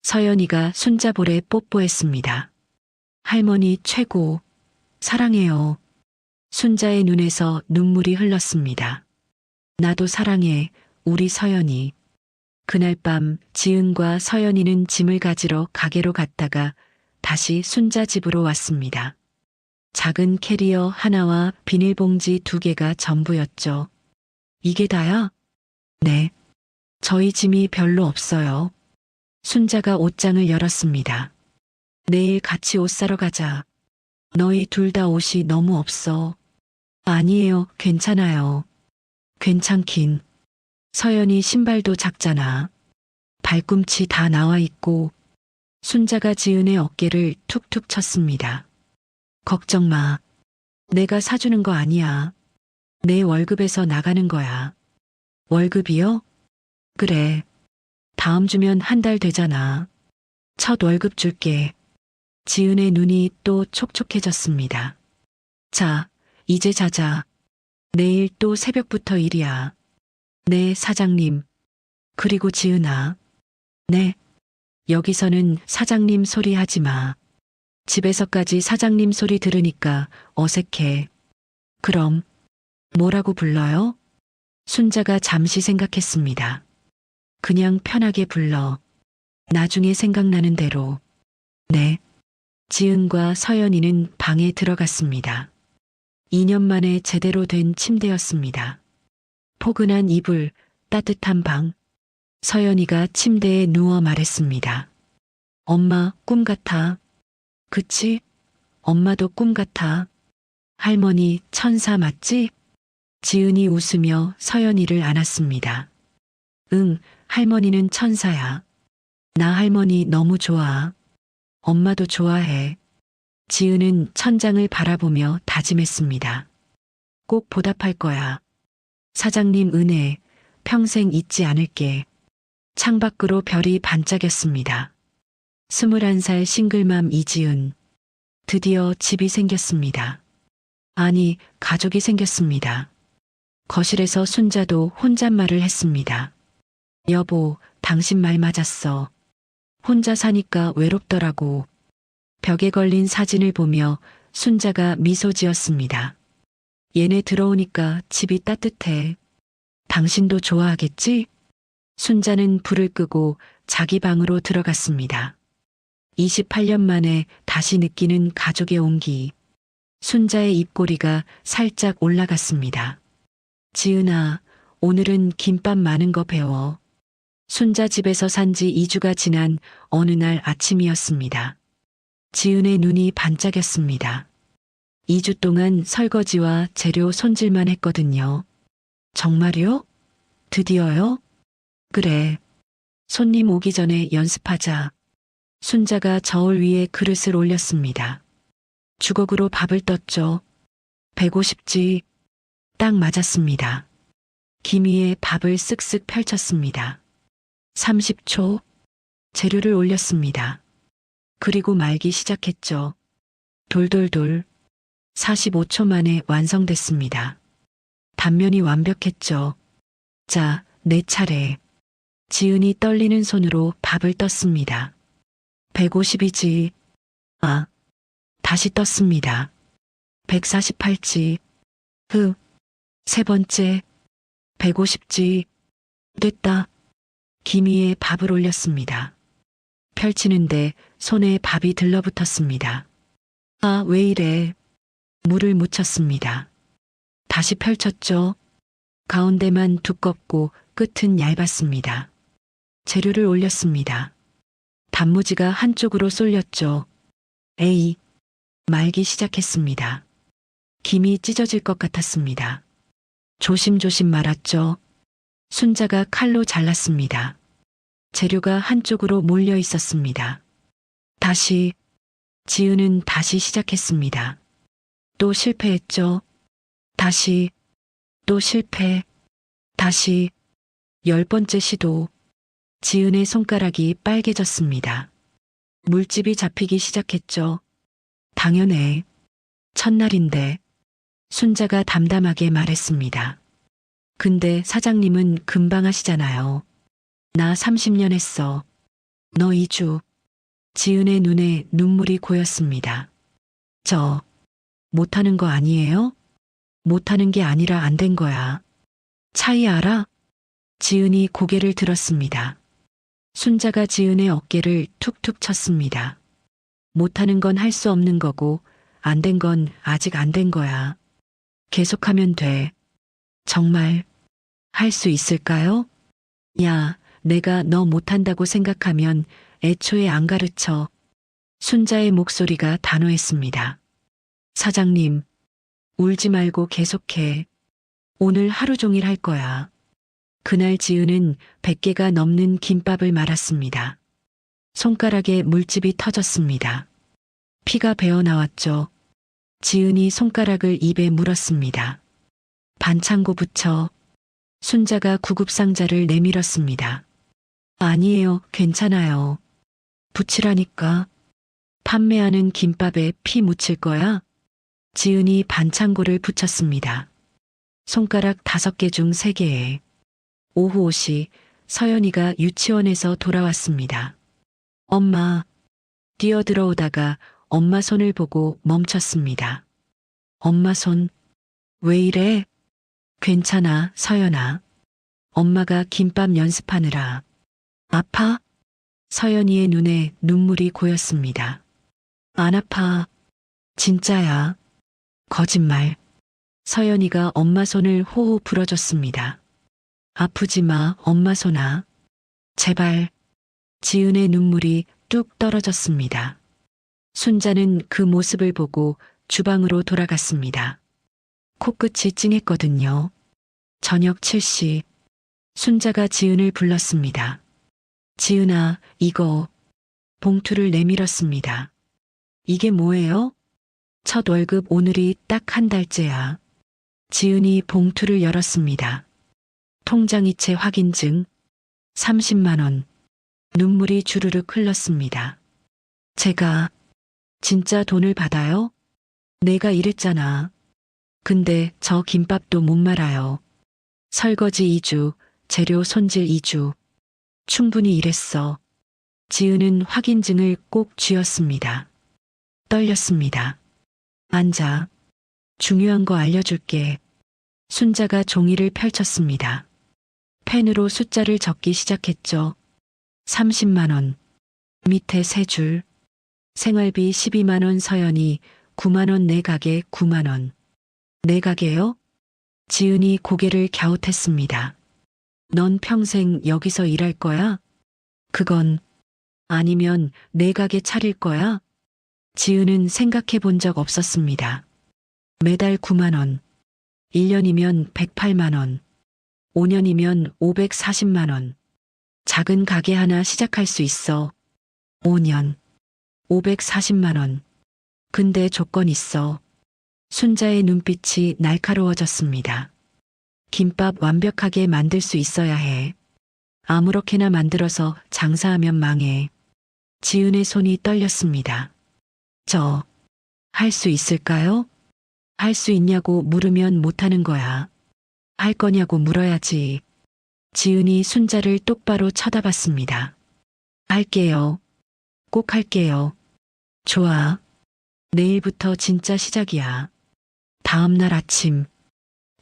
서연이가 순자 볼에 뽀뽀했습니다. 할머니 최고. 사랑해요. 순자의 눈에서 눈물이 흘렀습니다. 나도 사랑해, 우리 서연이. 그날 밤 지은과 서연이는 짐을 가지러 가게로 갔다가 다시 순자 집으로 왔습니다. 작은 캐리어 하나와 비닐봉지 2개가 전부였죠. 이게 다야? 네. 저희 짐이 별로 없어요. 순자가 옷장을 열었습니다. 내일 같이 옷 사러 가자. 너희 둘 다 옷이 너무 없어. 아니에요, 괜찮아요. 괜찮긴. 서연이 신발도 작잖아. 발꿈치 다 나와 있고. 순자가 지은의 어깨를 툭툭 쳤습니다. 걱정 마. 내가 사주는 거 아니야. 내 월급에서 나가는 거야. 월급이요? 그래. 다음 주면 한 달 되잖아. 첫 월급 줄게. 지은의 눈이 또 촉촉해졌습니다. 자, 이제 자자. 내일 또 새벽부터 일이야. 네, 사장님. 그리고 지은아. 네. 여기서는 사장님 소리 하지 마. 집에서까지 사장님 소리 들으니까 어색해. 그럼 뭐라고 불러요? 순자가 잠시 생각했습니다. 그냥 편하게 불러. 나중에 생각나는 대로. 네. 지은과 서연이는 방에 들어갔습니다. 2년 만에 제대로 된 침대였습니다. 포근한 이불, 따뜻한 방. 서연이가 침대에 누워 말했습니다. 엄마, 꿈 같아. 그치? 엄마도 꿈 같아. 할머니, 천사 맞지? 지은이 웃으며 서연이를 안았습니다. 응, 할머니는 천사야. 나 할머니 너무 좋아. 엄마도 좋아해. 지은은 천장을 바라보며 다짐했습니다. 꼭 보답할 거야. 사장님 은혜, 평생 잊지 않을게. 창밖으로 별이 반짝였습니다. 21살 싱글맘 이지은. 드디어 집이 생겼습니다. 아니, 가족이 생겼습니다. 거실에서 순자도 혼잣말을 했습니다. 여보, 당신 말 맞았어. 혼자 사니까 외롭더라고. 벽에 걸린 사진을 보며 순자가 미소 지었습니다. 얘네 들어오니까 집이 따뜻해. 당신도 좋아하겠지? 순자는 불을 끄고 자기 방으로 들어갔습니다. 28년 만에 다시 느끼는 가족의 온기. 순자의 입꼬리가 살짝 올라갔습니다. 지은아, 오늘은 김밥 많은 거 배워. 순자 집에서 산 지 2주가 지난 어느 날 아침이었습니다. 지은의 눈이 반짝였습니다. 2주 동안 설거지와 재료 손질만 했거든요. 정말요? 드디어요? 그래. 손님 오기 전에 연습하자. 순자가 저울 위에 그릇을 올렸습니다. 주걱으로 밥을 떴죠. 150지. 딱 맞았습니다. 김 위에 밥을 쓱쓱 펼쳤습니다. 30초. 재료를 올렸습니다. 그리고 말기 시작했죠. 돌돌돌. 45초 만에 완성됐습니다. 단면이 완벽했죠. 자, 내 차례. 지은이 떨리는 손으로 밥을 떴습니다. 150이지. 아, 다시 떴습니다. 148지. 세 번째. 150지. 됐다. 김 위에 밥을 올렸습니다. 펼치는데 손에 밥이 들러붙었습니다. 아, 왜 이래. 물을 묻혔습니다. 다시 펼쳤죠. 가운데만 두껍고 끝은 얇았습니다. 재료를 올렸습니다. 단무지가 한쪽으로 쏠렸죠. 에이, 말기 시작했습니다. 김이 찢어질 것 같았습니다. 조심조심 말았죠. 순자가 칼로 잘랐습니다. 재료가 한쪽으로 몰려 있었습니다. 다시, 지은은 다시 시작했습니다. 또 실패했죠. 다시, 또 실패. 다시, 10번째 시도. 지은의 손가락이 빨개졌습니다. 물집이 잡히기 시작했죠. 당연해. 첫날인데. 순자가 담담하게 말했습니다. 근데 사장님은 금방 하시잖아요. 나 30년 했어. 너 2주. 지은의 눈에 눈물이 고였습니다. 저, 못하는 거 아니에요? 못하는 게 아니라 안 된 거야. 차이 알아? 지은이 고개를 들었습니다. 순자가 지은의 어깨를 툭툭 쳤습니다. 못하는 건 할 수 없는 거고, 안 된 건 아직 안 된 거야. 계속하면 돼. 정말, 할 수 있을까요? 야, 내가 너 못한다고 생각하면 애초에 안 가르쳐. 순자의 목소리가 단호했습니다. 사장님, 울지 말고 계속해. 오늘 하루 종일 할 거야. 그날 지은은 100개가 넘는 김밥을 말았습니다. 손가락에 물집이 터졌습니다. 피가 배어 나왔죠. 지은이 손가락을 입에 물었습니다. 반창고 붙여. 순자가 구급상자를 내밀었습니다. 아니에요, 괜찮아요. 붙이라니까. 판매하는 김밥에 피 묻힐 거야? 지은이 반창고를 붙였습니다. 손가락 5개 중 3개에. 오후 5시 서연이가 유치원에서 돌아왔습니다. 엄마. 뛰어들어오다가 엄마 손을 보고 멈췄습니다. 엄마 손. 왜 이래? 괜찮아, 서연아. 엄마가 김밥 연습하느라. 아파? 서연이의 눈에 눈물이 고였습니다. 안 아파. 진짜야. 거짓말. 서연이가 엄마 손을 호호 불어줬습니다. 아프지 마, 엄마 손아. 제발. 지은의 눈물이 뚝 떨어졌습니다. 순자는 그 모습을 보고 주방으로 돌아갔습니다. 코끝이 찡했거든요. 저녁 7시. 순자가 지은을 불렀습니다. 지은아, 이거. 봉투를 내밀었습니다. 이게 뭐예요? 첫 월급 오늘이 딱 한 달째야. 지은이 봉투를 열었습니다. 통장이체 확인증 30만 원. 눈물이 주르륵 흘렀습니다. 제가 진짜 돈을 받아요? 내가 이랬잖아. 근데 저 김밥도 못 말아요. 설거지 2주, 재료 손질 2주. 충분히 일했어. 지은은 확인증을 꼭 쥐었습니다. 떨렸습니다. 앉아. 중요한 거 알려줄게. 순자가 종이를 펼쳤습니다. 펜으로 숫자를 적기 시작했죠. 30만 원. 밑에 3줄. 생활비 12만 원 서연이 9만 원 내 가게 9만 원. 내 가게요? 지은이 고개를 갸웃했습니다. 넌 평생 여기서 일할 거야? 그건 아니면 내 가게 차릴 거야? 지은은 생각해 본 적 없었습니다. 매달 9만 원. 1년이면 108만 원. 5년이면 540만 원. 작은 가게 하나 시작할 수 있어. 5년. 540만 원. 근데 조건 있어. 순자의 눈빛이 날카로워졌습니다. 김밥 완벽하게 만들 수 있어야 해. 아무렇게나 만들어서 장사하면 망해. 지은의 손이 떨렸습니다. 할 수 있을까요? 할 수 있냐고 물으면 못하는 거야. 할 거냐고 물어야지. 지은이 순자를 똑바로 쳐다봤습니다. 할게요. 꼭 할게요. 좋아. 내일부터 진짜 시작이야. 다음 날 아침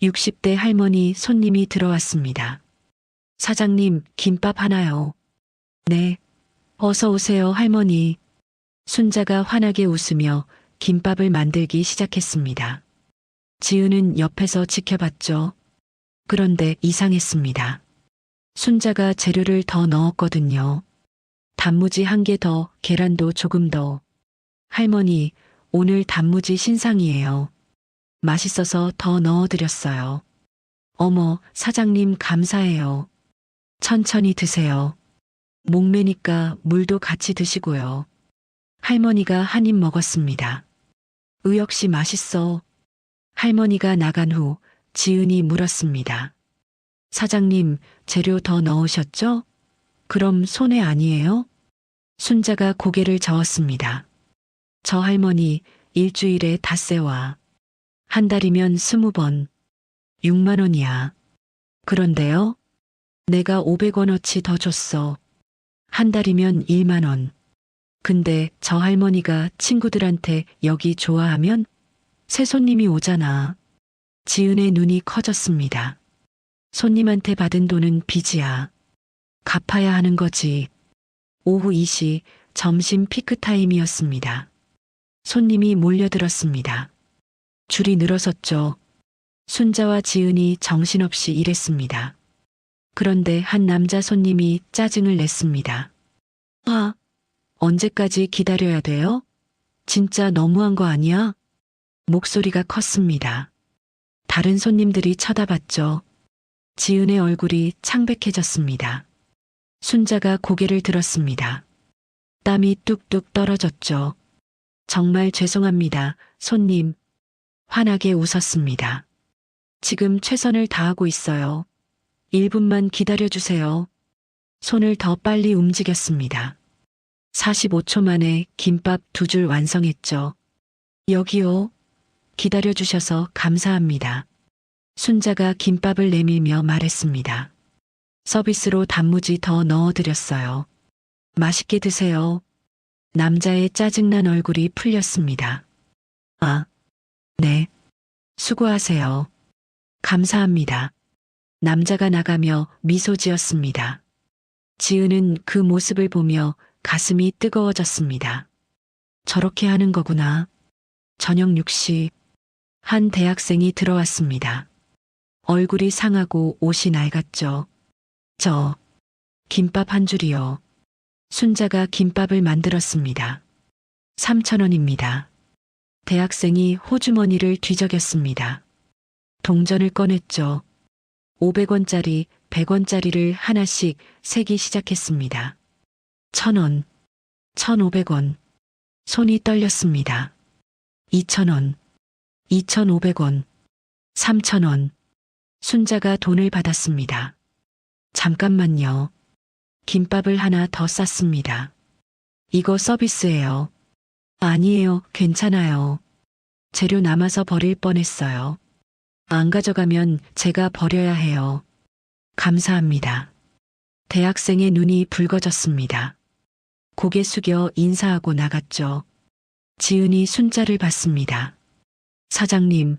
60대 할머니 손님이 들어왔습니다. 사장님, 김밥 하나요. 네. 어서 오세요, 할머니. 순자가 환하게 웃으며 김밥을 만들기 시작했습니다. 지은은 옆에서 지켜봤죠. 그런데 이상했습니다. 순자가 재료를 더 넣었거든요. 단무지 1개 더, 계란도 조금 더. 할머니, 오늘 단무지 신상이에요. 맛있어서 더 넣어드렸어요. 어머, 사장님 감사해요. 천천히 드세요. 목매니까 물도 같이 드시고요. 할머니가 한 입 먹었습니다. 역시 맛있어. 할머니가 나간 후 지은이 물었습니다. 사장님, 재료 더 넣으셨죠? 그럼 손해 아니에요? 순자가 고개를 저었습니다. 저 할머니 일주일에 닷새와. 한 달이면 20번. 6만 원이야. 그런데요? 내가 500원어치 더 줬어. 한 달이면 1만 원. 근데 저 할머니가 친구들한테 여기 좋아하면 새 손님이 오잖아. 지은의 눈이 커졌습니다. 손님한테 받은 돈은 빚이야. 갚아야 하는 거지. 오후 2시 점심 피크타임이었습니다. 손님이 몰려들었습니다. 줄이 늘어섰죠. 순자와 지은이 정신없이 일했습니다. 그런데 한 남자 손님이 짜증을 냈습니다. 언제까지 기다려야 돼요? 진짜 너무한 거 아니야? 목소리가 컸습니다. 다른 손님들이 쳐다봤죠. 지은의 얼굴이 창백해졌습니다. 순자가 고개를 들었습니다. 땀이 뚝뚝 떨어졌죠. 정말 죄송합니다, 손님. 환하게 웃었습니다. 지금 최선을 다하고 있어요. 1분만 기다려주세요. 손을 더 빨리 움직였습니다. 45초 만에 김밥 2줄 완성했죠. 여기요. 기다려주셔서 감사합니다. 순자가 김밥을 내밀며 말했습니다. 서비스로 단무지 더 넣어드렸어요. 맛있게 드세요. 남자의 짜증난 얼굴이 풀렸습니다. 네. 수고하세요. 감사합니다. 남자가 나가며 미소 지었습니다. 지은은 그 모습을 보며 가슴이 뜨거워졌습니다. 저렇게 하는 거구나. 저녁 6시 한 대학생이 들어왔습니다. 얼굴이 상하고 옷이 낡았죠. 저 김밥 한 줄이요. 순자가 김밥을 만들었습니다. 3,000원입니다. 대학생이 호주머니를 뒤적였습니다. 동전을 꺼냈죠. 500원짜리, 100원짜리를 하나씩 세기 시작했습니다. 1,000원, 1,500원. 손이 떨렸습니다. 2,000원, 2,500원, 3,000원. 순자가 돈을 받았습니다. 잠깐만요. 김밥을 하나 더 쌌습니다. 이거 서비스예요. 아니에요, 괜찮아요. 재료 남아서 버릴 뻔했어요. 안 가져가면 제가 버려야 해요. 감사합니다. 대학생의 눈이 붉어졌습니다. 고개 숙여 인사하고 나갔죠. 지은이 순자를 받습니다. 사장님,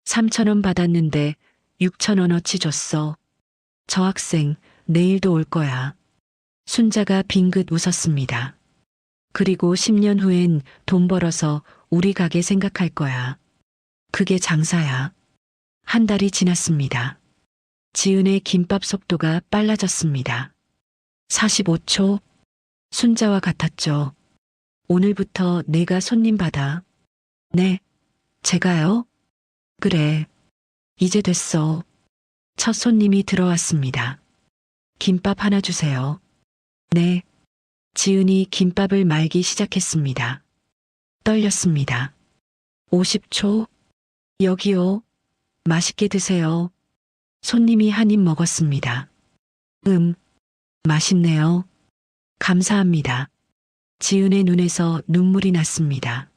3,000원 받았는데 6,000원어치 줬어. 저 학생 내일도 올 거야. 순자가 빙긋 웃었습니다. 그리고 10년 후엔 돈 벌어서 우리 가게 생각할 거야. 그게 장사야. 한 달이 지났습니다. 지은의 김밥 속도가 빨라졌습니다. 45초. 순자와 같았죠. 오늘부터 내가 손님 받아. 네, 제가요? 그래. 이제 됐어. 첫 손님이 들어왔습니다. 김밥 하나 주세요. 네. 지은이 김밥을 말기 시작했습니다. 떨렸습니다. 50초. 여기요. 맛있게 드세요. 손님이 한 입 먹었습니다. 맛있네요. 감사합니다. 지은의 눈에서 눈물이 났습니다.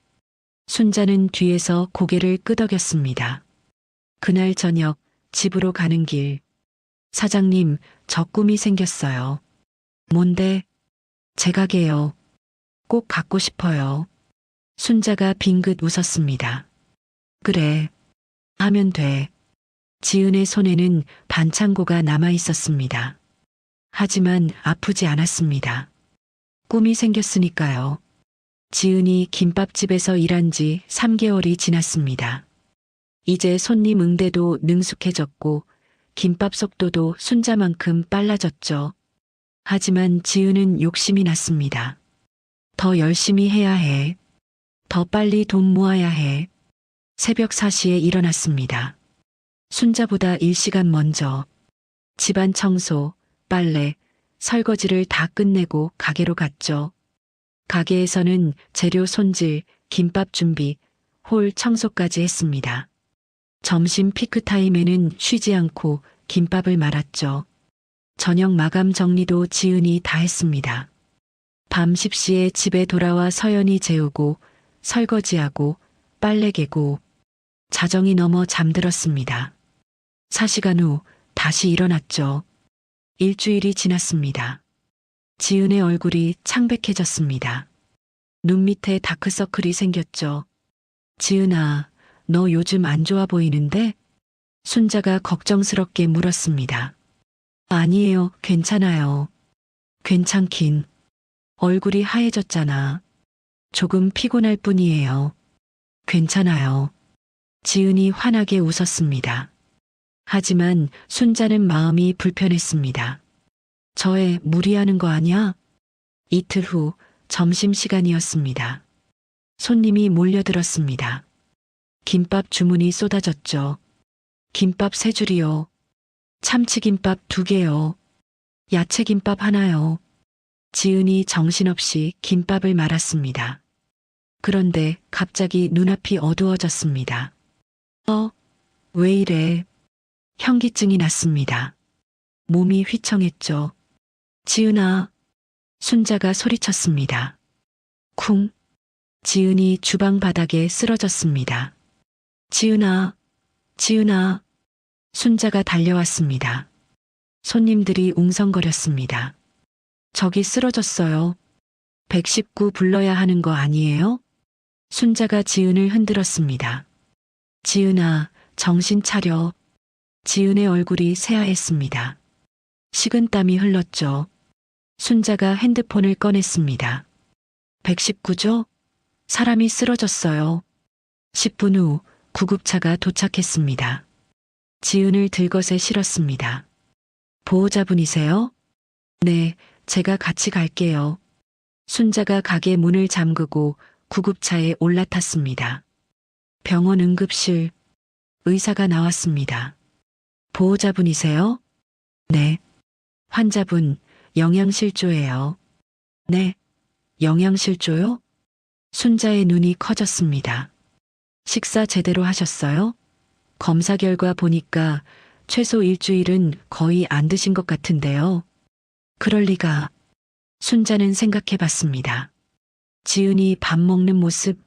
순자는 뒤에서 고개를 끄덕였습니다. 그날 저녁 집으로 가는 길. 사장님, 저 꿈이 생겼어요. 뭔데? 제 가게요. 꼭 갖고 싶어요. 순자가 빙긋 웃었습니다. 그래. 하면 돼. 지은의 손에는 반창고가 남아 있었습니다. 하지만 아프지 않았습니다. 꿈이 생겼으니까요. 지은이 김밥집에서 일한 지 3개월이 지났습니다. 이제 손님 응대도 능숙해졌고 김밥 속도도 순자만큼 빨라졌죠. 하지만 지은은 욕심이 났습니다. 더 열심히 해야 해. 더 빨리 돈 모아야 해. 새벽 4시에 일어났습니다. 순자보다 1시간 먼저 집안 청소, 빨래, 설거지를 다 끝내고 가게로 갔죠. 가게에서는 재료 손질, 김밥 준비, 홀 청소까지 했습니다. 점심 피크타임에는 쉬지 않고 김밥을 말았죠. 저녁 마감 정리도 지은이 다 했습니다. 밤 10시에 집에 돌아와 서연이 재우고 설거지하고 빨래 개고 자정이 넘어 잠들었습니다. 4시간 후 다시 일어났죠. 일주일이 지났습니다. 지은의 얼굴이 창백해졌습니다. 눈 밑에 다크서클이 생겼죠. 지은아, 너 요즘 안 좋아 보이는데? 순자가 걱정스럽게 물었습니다. 아니에요, 괜찮아요. 괜찮긴. 얼굴이 하얘졌잖아. 조금 피곤할 뿐이에요. 괜찮아요. 지은이 환하게 웃었습니다. 하지만 순자는 마음이 불편했습니다. 저애 무리하는 거 아니야? 이틀 후 점심시간이었습니다. 손님이 몰려들었습니다. 김밥 주문이 쏟아졌죠. 김밥 3줄이요. 참치김밥 2개요. 야채김밥 하나요. 지은이 정신없이 김밥을 말았습니다. 그런데 갑자기 눈앞이 어두워졌습니다. 왜 이래? 현기증이 났습니다. 몸이 휘청했죠. 지은아, 순자가 소리쳤습니다. 쿵. 지은이 주방 바닥에 쓰러졌습니다. 지은아, 지은아. 순자가 달려왔습니다. 손님들이 웅성거렸습니다. 저기 쓰러졌어요. 119 불러야 하는 거 아니에요? 순자가 지은을 흔들었습니다. 지은아, 정신 차려. 지은의 얼굴이 새하했습니다. 식은땀이 흘렀죠. 순자가 핸드폰을 꺼냈습니다. 119죠? 사람이 쓰러졌어요. 10분 후 구급차가 도착했습니다. 지은을 들것에 실었습니다. 보호자분이세요? 네, 제가 같이 갈게요. 순자가 가게 문을 잠그고 구급차에 올라탔습니다. 병원 응급실, 의사가 나왔습니다. 보호자분이세요? 네. 환자분, 영양실조예요. 네. 영양실조요? 순자의 눈이 커졌습니다. 식사 제대로 하셨어요? 검사 결과 보니까 최소 일주일은 거의 안 드신 것 같은데요. 그럴 리가. 순자는 생각해 봤습니다. 지은이 밥 먹는 모습,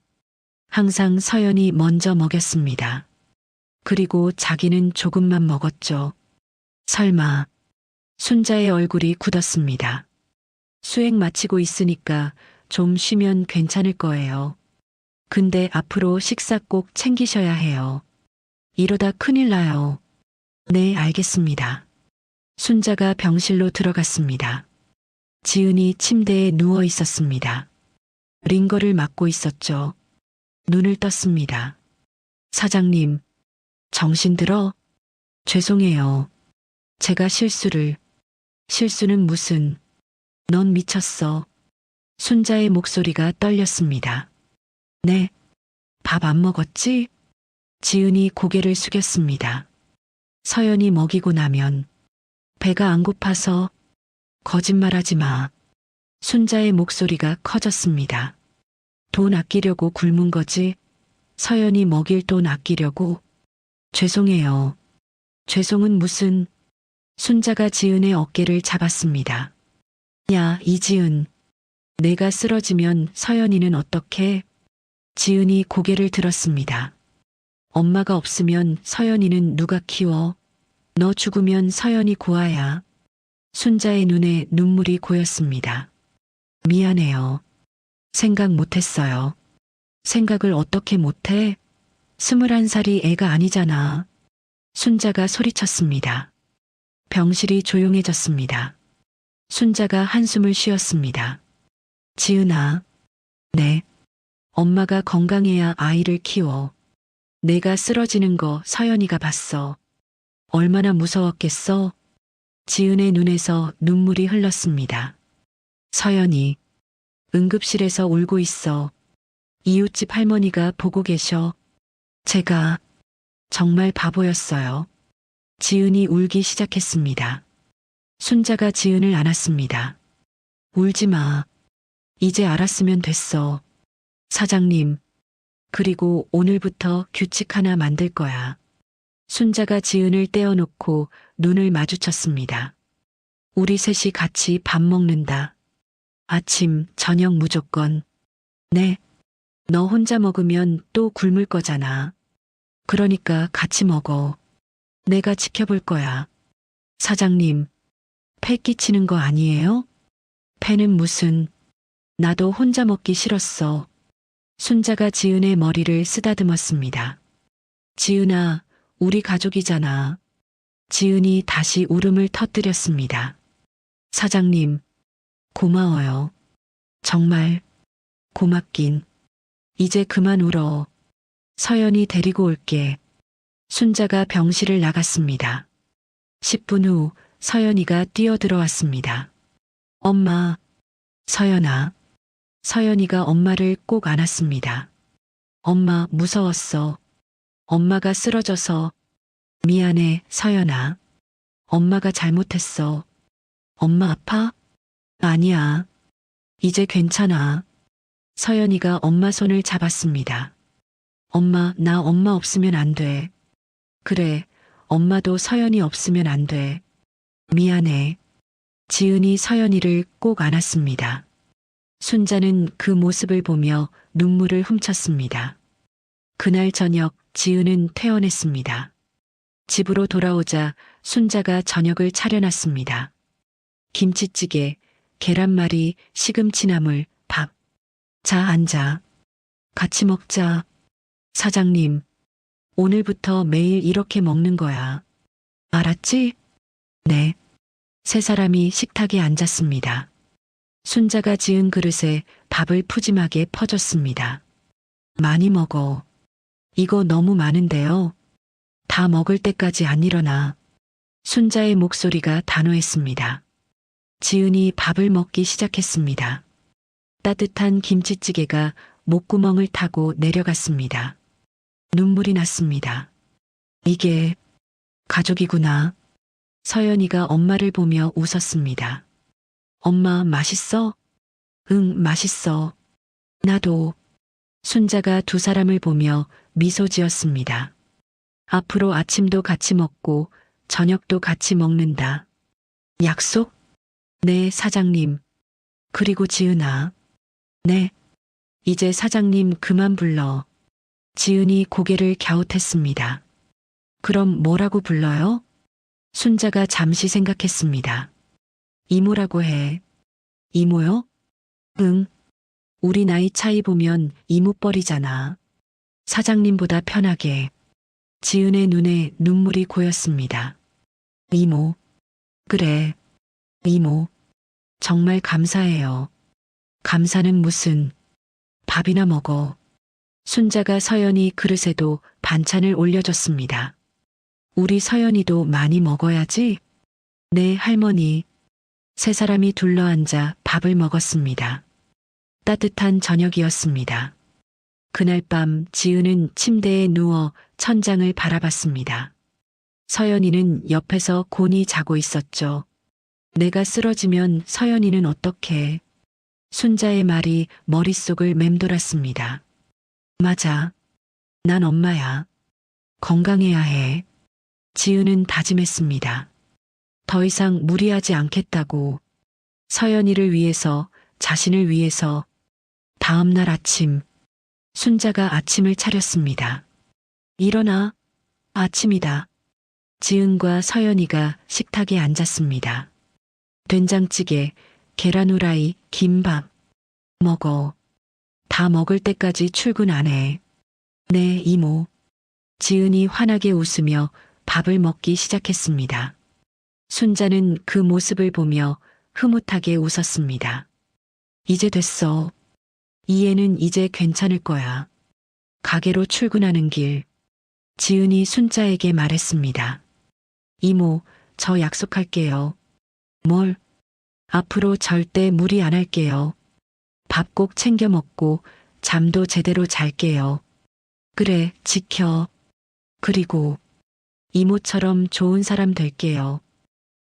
항상 서연이 먼저 먹였습니다. 그리고 자기는 조금만 먹었죠. 설마. 순자의 얼굴이 굳었습니다. 수행 마치고 있으니까 좀 쉬면 괜찮을 거예요. 근데 앞으로 식사 꼭 챙기셔야 해요. 이러다 큰일 나요. 네, 알겠습니다. 순자가 병실로 들어갔습니다. 지은이 침대에 누워 있었습니다. 링거를 맞고 있었죠. 눈을 떴습니다. 사장님, 정신 들어? 죄송해요. 제가 실수는 무슨, 넌 미쳤어. 순자의 목소리가 떨렸습니다. 네, 밥 안 먹었지? 지은이 고개를 숙였습니다. 서연이 먹이고 나면 배가 안 고파서. 거짓말하지 마. 순자의 목소리가 커졌습니다. 돈 아끼려고 굶은 거지? 서연이 먹일 돈 아끼려고? 죄송해요. 죄송은 무슨. 순자가 지은의 어깨를 잡았습니다. 야, 이지은. 내가 쓰러지면 서연이는 어떡해? 지은이 고개를 들었습니다. 엄마가 없으면 서연이는 누가 키워? 너 죽으면 서연이 고아야. 순자의 눈에 눈물이 고였습니다. 미안해요. 생각 못했어요. 생각을 어떻게 못해? 21살이 애가 아니잖아. 순자가 소리쳤습니다. 병실이 조용해졌습니다. 순자가 한숨을 쉬었습니다. 지은아. 네. 엄마가 건강해야 아이를 키워. 내가 쓰러지는 거 서연이가 봤어. 얼마나 무서웠겠어? 지은의 눈에서 눈물이 흘렀습니다. 서연이. 응급실에서 울고 있어. 이웃집 할머니가 보고 계셔. 제가 정말 바보였어요. 지은이 울기 시작했습니다. 순자가 지은을 안았습니다. 울지 마. 이제 알았으면 됐어. 사장님. 그리고 오늘부터 규칙 하나 만들 거야. 순자가 지은을 떼어놓고 눈을 마주쳤습니다. 우리 셋이 같이 밥 먹는다. 아침, 저녁 무조건. 네. 너 혼자 먹으면 또 굶을 거잖아. 그러니까 같이 먹어. 내가 지켜볼 거야. 사장님, 패 끼치는 거 아니에요? 패는 무슨. 나도 혼자 먹기 싫었어. 순자가 지은의 머리를 쓰다듬었습니다. 지은아, 우리 가족이잖아. 지은이 다시 울음을 터뜨렸습니다. 사장님, 고마워요. 정말 고맙긴. 이제 그만 울어. 서연이 데리고 올게. 순자가 병실을 나갔습니다. 10분 후 서연이가 뛰어들어왔습니다. 엄마. 서연아. 서연이가 엄마를 꼭 안았습니다. 엄마 무서웠어. 엄마가 쓰러져서. 미안해, 서연아. 엄마가 잘못했어. 엄마 아파? 아니야. 이제 괜찮아. 서연이가 엄마 손을 잡았습니다. 엄마, 나 엄마 없으면 안 돼. 그래, 엄마도 서연이 없으면 안 돼. 미안해. 지은이 서연이를 꼭 안았습니다. 순자는 그 모습을 보며 눈물을 훔쳤습니다. 그날 저녁 지은은 퇴원했습니다. 집으로 돌아오자 순자가 저녁을 차려놨습니다. 김치찌개, 계란말이, 시금치나물, 밥. 자, 앉아. 같이 먹자. 사장님, 오늘부터 매일 이렇게 먹는 거야. 알았지? 네. 세 사람이 식탁에 앉았습니다. 순자가 지은 그릇에 밥을 푸짐하게 퍼줬습니다. 많이 먹어. 이거 너무 많은데요. 다 먹을 때까지 안 일어나. 순자의 목소리가 단호했습니다. 지은이 밥을 먹기 시작했습니다. 따뜻한 김치찌개가 목구멍을 타고 내려갔습니다. 눈물이 났습니다. 이게 가족이구나. 서연이가 엄마를 보며 웃었습니다. 엄마 맛있어? 응, 맛있어. 나도. 순자가 두 사람을 보며 미소 지었습니다. 앞으로 아침도 같이 먹고 저녁도 같이 먹는다. 약속? 네, 사장님. 그리고 지은아. 네. 이제 사장님 그만 불러. 지은이 고개를 갸웃했습니다. 그럼 뭐라고 불러요? 순자가 잠시 생각했습니다. 이모라고 해. 이모요? 응. 우리 나이 차이 보면 이모뻘이잖아. 사장님보다 편하게. 지은의 눈에 눈물이 고였습니다. 이모. 그래. 이모. 정말 감사해요. 감사는 무슨. 밥이나 먹어. 순자가 서연이 그릇에도 반찬을 올려줬습니다. 우리 서연이도 많이 먹어야지. 네, 할머니. 세 사람이 둘러앉아 밥을 먹었습니다. 따뜻한 저녁이었습니다. 그날 밤 지은은 침대에 누워 천장을 바라봤습니다. 서연이는 옆에서 곤히 자고 있었죠. 내가 쓰러지면 서연이는 어떡해. 순자의 말이 머릿속을 맴돌았습니다. 맞아. 난 엄마야. 건강해야 해. 지은은 다짐했습니다. 더 이상 무리하지 않겠다고. 서연이를 위해서, 자신을 위해서. 다음 날 아침, 순자가 아침을 차렸습니다. 일어나. 아침이다. 지은과 서연이가 식탁에 앉았습니다. 된장찌개, 계란 후라이, 김밥. 먹어. 다 먹을 때까지 출근 안 해. 네, 이모. 지은이 환하게 웃으며 밥을 먹기 시작했습니다. 순자는 그 모습을 보며 흐뭇하게 웃었습니다. 이제 됐어. 이 애는 이제 괜찮을 거야. 가게로 출근하는 길. 지은이 순자에게 말했습니다. 이모, 저 약속할게요. 뭘? 앞으로 절대 무리 안 할게요. 밥 꼭 챙겨 먹고 잠도 제대로 잘게요. 그래, 지켜. 그리고 이모처럼 좋은 사람 될게요.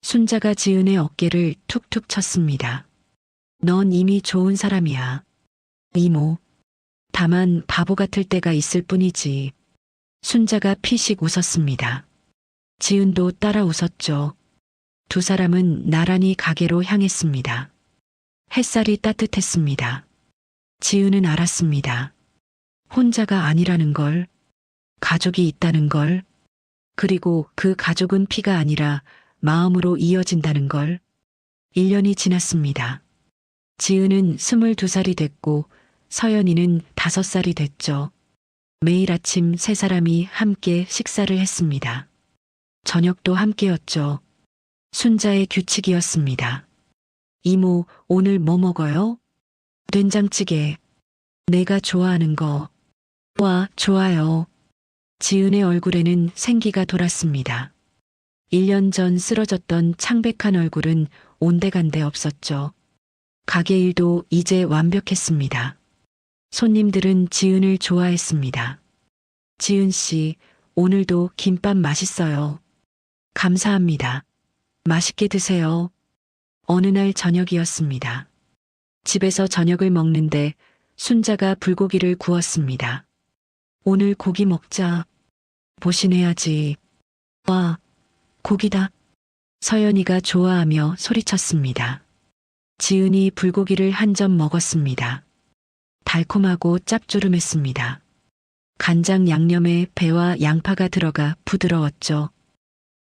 순자가 지은의 어깨를 툭툭 쳤습니다. 넌 이미 좋은 사람이야. 이모. 다만 바보 같을 때가 있을 뿐이지. 순자가 피식 웃었습니다. 지은도 따라 웃었죠. 두 사람은 나란히 가게로 향했습니다. 햇살이 따뜻했습니다. 지은은 알았습니다. 혼자가 아니라는 걸, 가족이 있다는 걸, 그리고 그 가족은 피가 아니라 마음으로 이어진다는 걸. 1년이 지났습니다. 지은은 22살이 됐고 서연이는 5살이 됐죠. 매일 아침 세 사람이 함께 식사를 했습니다. 저녁도 함께였죠. 순자의 규칙이었습니다. 이모, 오늘 뭐 먹어요? 된장찌개. 내가 좋아하는 거. 와, 좋아요. 지은의 얼굴에는 생기가 돌았습니다. 1년 전 쓰러졌던 창백한 얼굴은 온데간데 없었죠. 가게 일도 이제 완벽했습니다. 손님들은 지은을 좋아했습니다. 지은 씨, 오늘도 김밥 맛있어요. 감사합니다. 맛있게 드세요. 어느 날 저녁이었습니다. 집에서 저녁을 먹는데 순자가 불고기를 구웠습니다. 오늘 고기 먹자. 보신해야지. 와, 고기다. 서연이가 좋아하며 소리쳤습니다. 지은이 불고기를 한 점 먹었습니다. 달콤하고 짭조름했습니다. 간장 양념에 배와 양파가 들어가 부드러웠죠.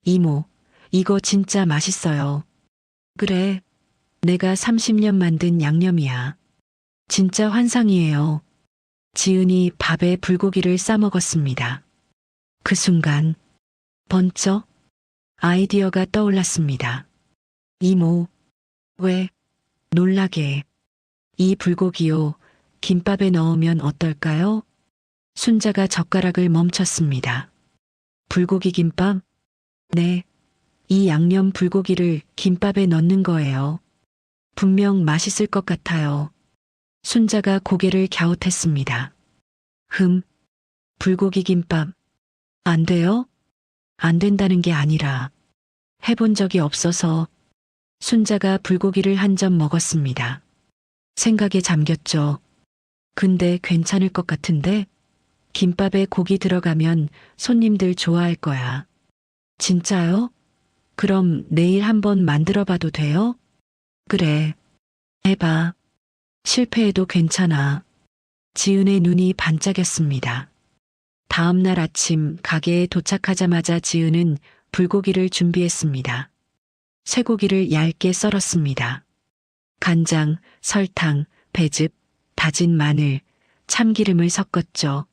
이모, 이거 진짜 맛있어요. 그래, 내가 30년 만든 양념이야. 진짜 환상이에요. 지은이 밥에 불고기를 싸먹었습니다. 그 순간 번쩍 아이디어가 떠올랐습니다. 이모, 왜? 놀라게. 이 불고기요, 김밥에 넣으면 어떨까요? 순자가 젓가락을 멈췄습니다. 불고기 김밥? 네. 이 양념 불고기를 김밥에 넣는 거예요. 분명 맛있을 것 같아요. 순자가 고개를 갸웃했습니다. 불고기 김밥. 안 돼요? 안 된다는 게 아니라 해본 적이 없어서. 순자가 불고기를 한 점 먹었습니다. 생각에 잠겼죠. 근데 괜찮을 것 같은데? 김밥에 고기 들어가면 손님들 좋아할 거야. 진짜요? 그럼 내일 한번 만들어 봐도 돼요? 그래. 해봐. 실패해도 괜찮아. 지은의 눈이 반짝였습니다. 다음 날 아침 가게에 도착하자마자 지은은 불고기를 준비했습니다. 쇠고기를 얇게 썰었습니다. 간장, 설탕, 배즙, 다진 마늘, 참기름을 섞었죠.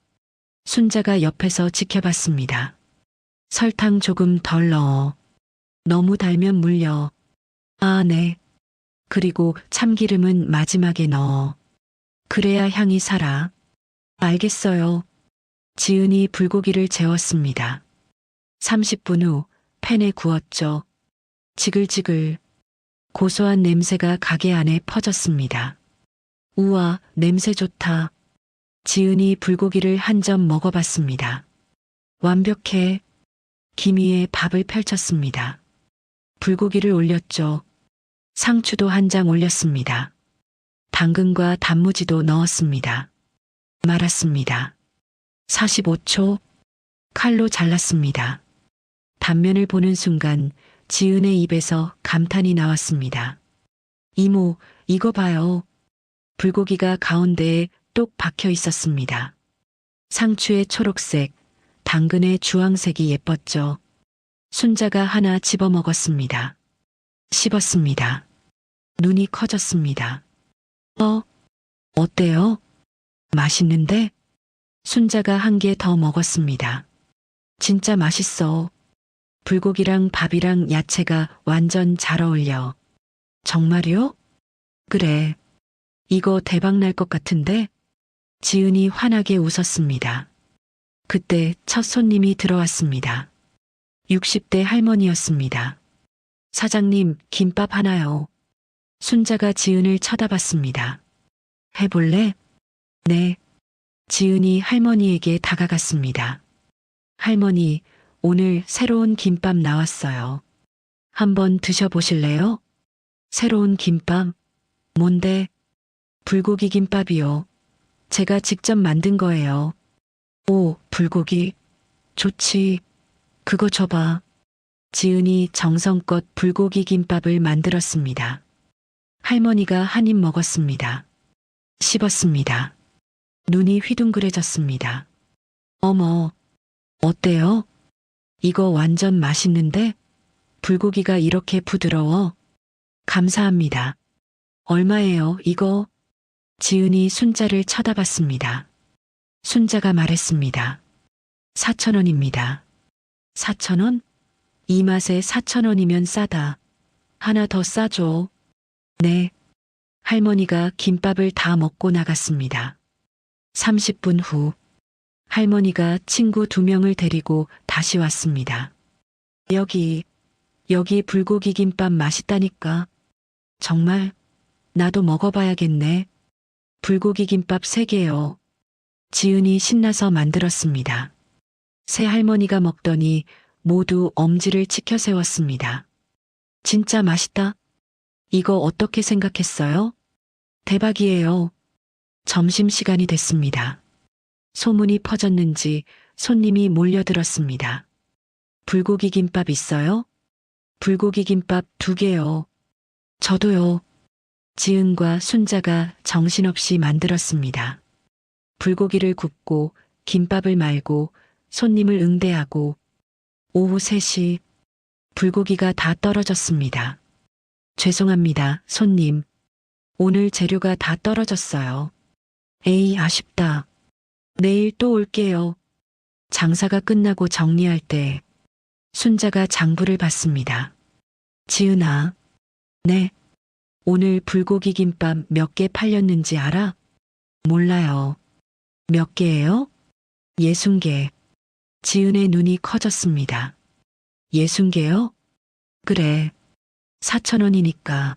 순자가 옆에서 지켜봤습니다. 설탕 조금 덜 넣어. 너무 달면 물려. 아, 네. 그리고 참기름은 마지막에 넣어. 그래야 향이 살아. 알겠어요. 지은이 불고기를 재웠습니다. 30분 후 팬에 구웠죠. 지글지글. 고소한 냄새가 가게 안에 퍼졌습니다. 우와, 냄새 좋다. 지은이 불고기를 한 점 먹어봤습니다. 완벽해. 김 위에 밥을 펼쳤습니다. 불고기를 올렸죠. 상추도 한 장 올렸습니다. 당근과 단무지도 넣었습니다. 말았습니다. 45초. 칼로 잘랐습니다. 단면을 보는 순간 지은의 입에서 감탄이 나왔습니다. 이모, 이거 봐요. 불고기가 가운데에 똑 박혀 있었습니다. 상추의 초록색, 당근의 주황색이 예뻤죠. 순자가 하나 집어 먹었습니다. 씹었습니다. 눈이 커졌습니다. 어때요? 맛있는데? 순자가 한 개 더 먹었습니다. 진짜 맛있어. 불고기랑 밥이랑 야채가 완전 잘 어울려. 정말요? 그래. 이거 대박 날 것 같은데? 지은이 환하게 웃었습니다. 그때 첫 손님이 들어왔습니다. 60대 할머니였습니다. 사장님, 김밥 하나요. 순자가 지은을 쳐다봤습니다. 해볼래? 네. 지은이 할머니에게 다가갔습니다. 할머니, 오늘 새로운 김밥 나왔어요. 한번 드셔보실래요? 새로운 김밥? 뭔데? 불고기 김밥이요. 제가 직접 만든 거예요. 오, 불고기. 좋지. 그거 줘봐. 지은이 정성껏 불고기 김밥을 만들었습니다. 할머니가 한 입 먹었습니다. 씹었습니다. 눈이 휘둥그레졌습니다. 어머, 어때요? 이거 완전 맛있는데? 불고기가 이렇게 부드러워? 감사합니다. 얼마예요, 이거? 지은이 순자를 쳐다봤습니다. 순자가 말했습니다. 4,000원입니다. 4,000원? 이 맛에 4,000원이면 싸다. 하나 더 싸줘. 네. 할머니가 김밥을 다 먹고 나갔습니다. 30분 후 할머니가 친구 2명을 데리고 다시 왔습니다. 여기 불고기 김밥 맛있다니까. 정말? 나도 먹어봐야겠네. 불고기 김밥 3개요. 지은이 신나서 만들었습니다. 새 할머니가 먹더니 모두 엄지를 치켜 세웠습니다. 진짜 맛있다. 이거 어떻게 생각했어요? 대박이에요. 점심시간이 됐습니다. 소문이 퍼졌는지 손님이 몰려들었습니다. 불고기 김밥 있어요? 불고기 김밥 2개요. 저도요. 지은과 순자가 정신없이 만들었습니다. 불고기를 굽고 김밥을 말고 손님을 응대하고 오후 3시 불고기가 다 떨어졌습니다. 죄송합니다, 손님. 오늘 재료가 다 떨어졌어요. 에이, 아쉽다. 내일 또 올게요. 장사가 끝나고 정리할 때 순자가 장부를 받습니다. 지은아. 네. 오늘 불고기 김밥 몇 개 팔렸는지 알아? 몰라요. 몇 개예요? 60개. 지은의 눈이 커졌습니다. 60개요? 그래. 4,000원이니까.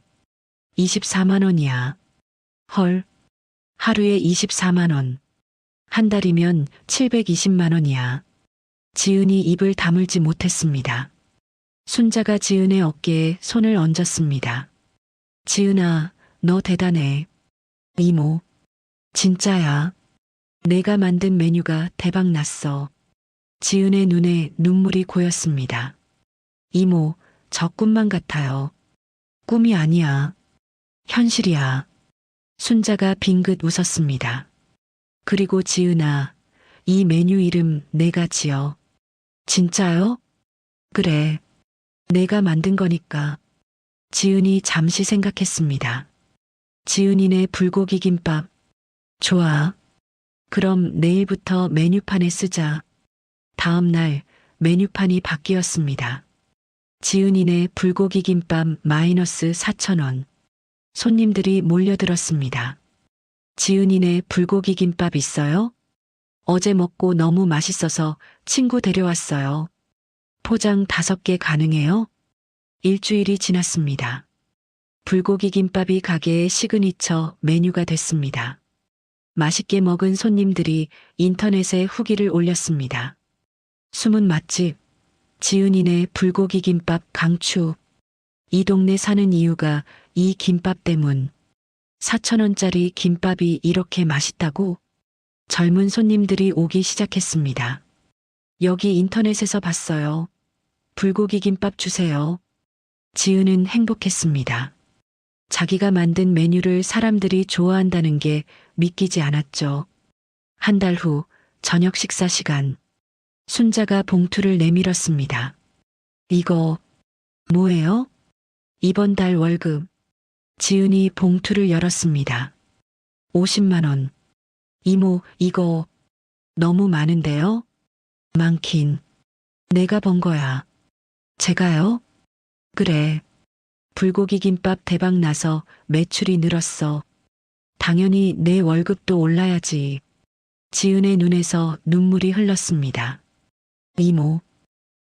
24만 원이야. 헐. 하루에 24만 원. 한 달이면 720만 원이야. 지은이 입을 다물지 못했습니다. 순자가 지은의 어깨에 손을 얹었습니다. 지은아, 너 대단해. 이모. 진짜야. 내가 만든 메뉴가 대박 났어. 지은의 눈에 눈물이 고였습니다. 이모, 저 꿈만 같아요. 꿈이 아니야. 현실이야. 순자가 빙긋 웃었습니다. 그리고 지은아, 이 메뉴 이름 내가 지어. 진짜요? 그래. 내가 만든 거니까. 지은이 잠시 생각했습니다. 지은이네 불고기 김밥. 좋아. 그럼 내일부터 메뉴판에 쓰자. 다음 날 메뉴판이 바뀌었습니다. 지은이네 불고기 김밥 마이너스 4,000원. 손님들이 몰려들었습니다. 지은이네 불고기 김밥 있어요? 어제 먹고 너무 맛있어서 친구 데려왔어요. 포장 5개 가능해요? 일주일이 지났습니다. 불고기 김밥이 가게의 시그니처 메뉴가 됐습니다. 맛있게 먹은 손님들이 인터넷에 후기를 올렸습니다. 숨은 맛집, 지은이네 불고기 김밥 강추. 이 동네 사는 이유가 이 김밥 때문. 4,000원짜리 김밥이 이렇게 맛있다고? 젊은 손님들이 오기 시작했습니다. 여기 인터넷에서 봤어요. 불고기 김밥 주세요. 지은은 행복했습니다. 자기가 만든 메뉴를 사람들이 좋아한다는 게 믿기지 않았죠. 한 달 후 저녁 식사 시간. 순자가 봉투를 내밀었습니다. 이거 뭐예요? 이번 달 월급. 지은이 봉투를 열었습니다. 50만 원. 이모, 이거 너무 많은데요? 많긴. 내가 번 거야. 제가요? 그래. 불고기 김밥 대박 나서 매출이 늘었어. 당연히 내 월급도 올라야지. 지은의 눈에서 눈물이 흘렀습니다. 이모,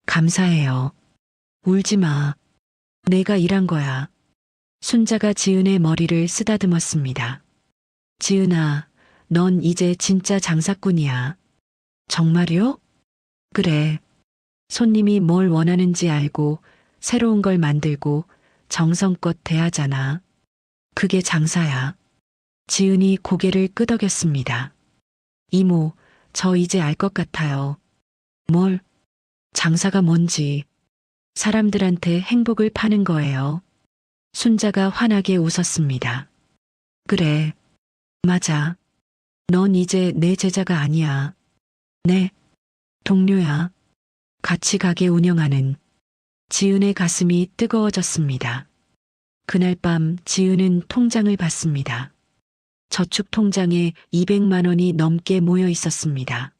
감사해요. 울지 마. 내가 일한 거야. 순자가 지은의 머리를 쓰다듬었습니다. 지은아, 넌 이제 진짜 장사꾼이야. 정말요? 그래. 손님이 뭘 원하는지 알고 새로운 걸 만들고 정성껏 대하잖아. 그게 장사야. 지은이 고개를 끄덕였습니다. 이모, 저 이제 알 것 같아요. 뭘? 장사가 뭔지. 사람들한테 행복을 파는 거예요. 순자가 환하게 웃었습니다. 그래. 맞아. 넌 이제 내 제자가 아니야. 네. 동료야. 같이 가게 운영하는. 지은의 가슴이 뜨거워졌습니다. 그날 밤 지은은 통장을 봤습니다. 저축 통장에 200만 원이 넘게 모여 있었습니다.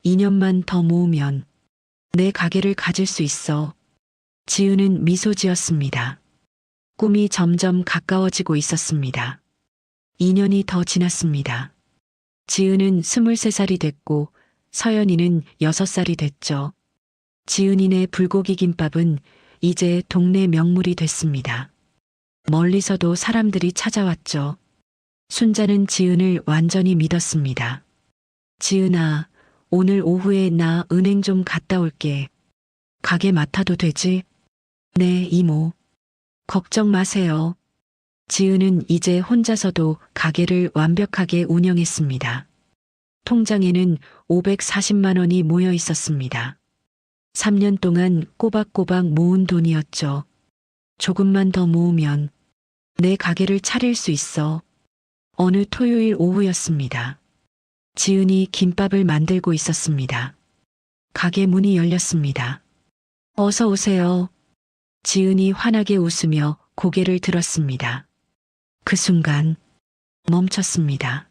2년만 더 모으면 내 가게를 가질 수 있어. 지은은 미소 지었습니다. 꿈이 점점 가까워지고 있었습니다. 2년이 더 지났습니다. 지은은 23살이 됐고 서연이는 6살이 됐죠. 지은이네 불고기 김밥은 이제 동네 명물이 됐습니다. 멀리서도 사람들이 찾아왔죠. 순자는 지은을 완전히 믿었습니다. 지은아, 오늘 오후에 나 은행 좀 갔다 올게. 가게 맡아도 되지? 네, 이모. 걱정 마세요. 지은은 이제 혼자서도 가게를 완벽하게 운영했습니다. 통장에는 540만 원이 모여 있었습니다. 3년 동안 꼬박꼬박 모은 돈이었죠. 조금만 더 모으면 내 가게를 차릴 수 있어. 어느 토요일 오후였습니다. 지은이 김밥을 만들고 있었습니다. 가게 문이 열렸습니다. 어서 오세요. 지은이 환하게 웃으며 고개를 들었습니다. 그 순간 멈췄습니다.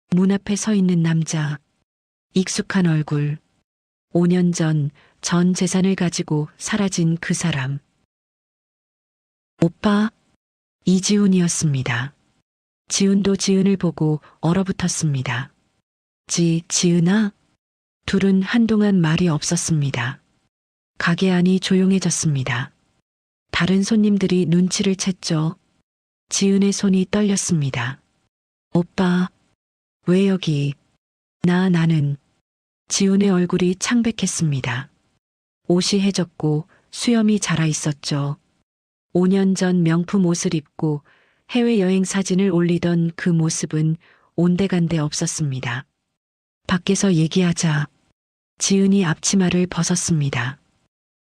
문 앞에 서 있는 남자. 익숙한 얼굴. 5년 전 재산을 가지고 사라진 그 사람. 오빠, 이지훈이었습니다. 지훈도 지은을 보고 얼어붙었습니다. 지은아? 둘은 한동안 말이 없었습니다. 가게 안이 조용해졌습니다. 다른 손님들이 눈치를 챘죠. 지은의 손이 떨렸습니다. 오빠, 왜 여기? 나는. 지은의 얼굴이 창백했습니다. 옷이 해졌고 수염이 자라 있었죠. 5년 전 명품 옷을 입고 해외여행 사진을 올리던 그 모습은 온데간데 없었습니다. 밖에서 얘기하자. 지은이 앞치마를 벗었습니다.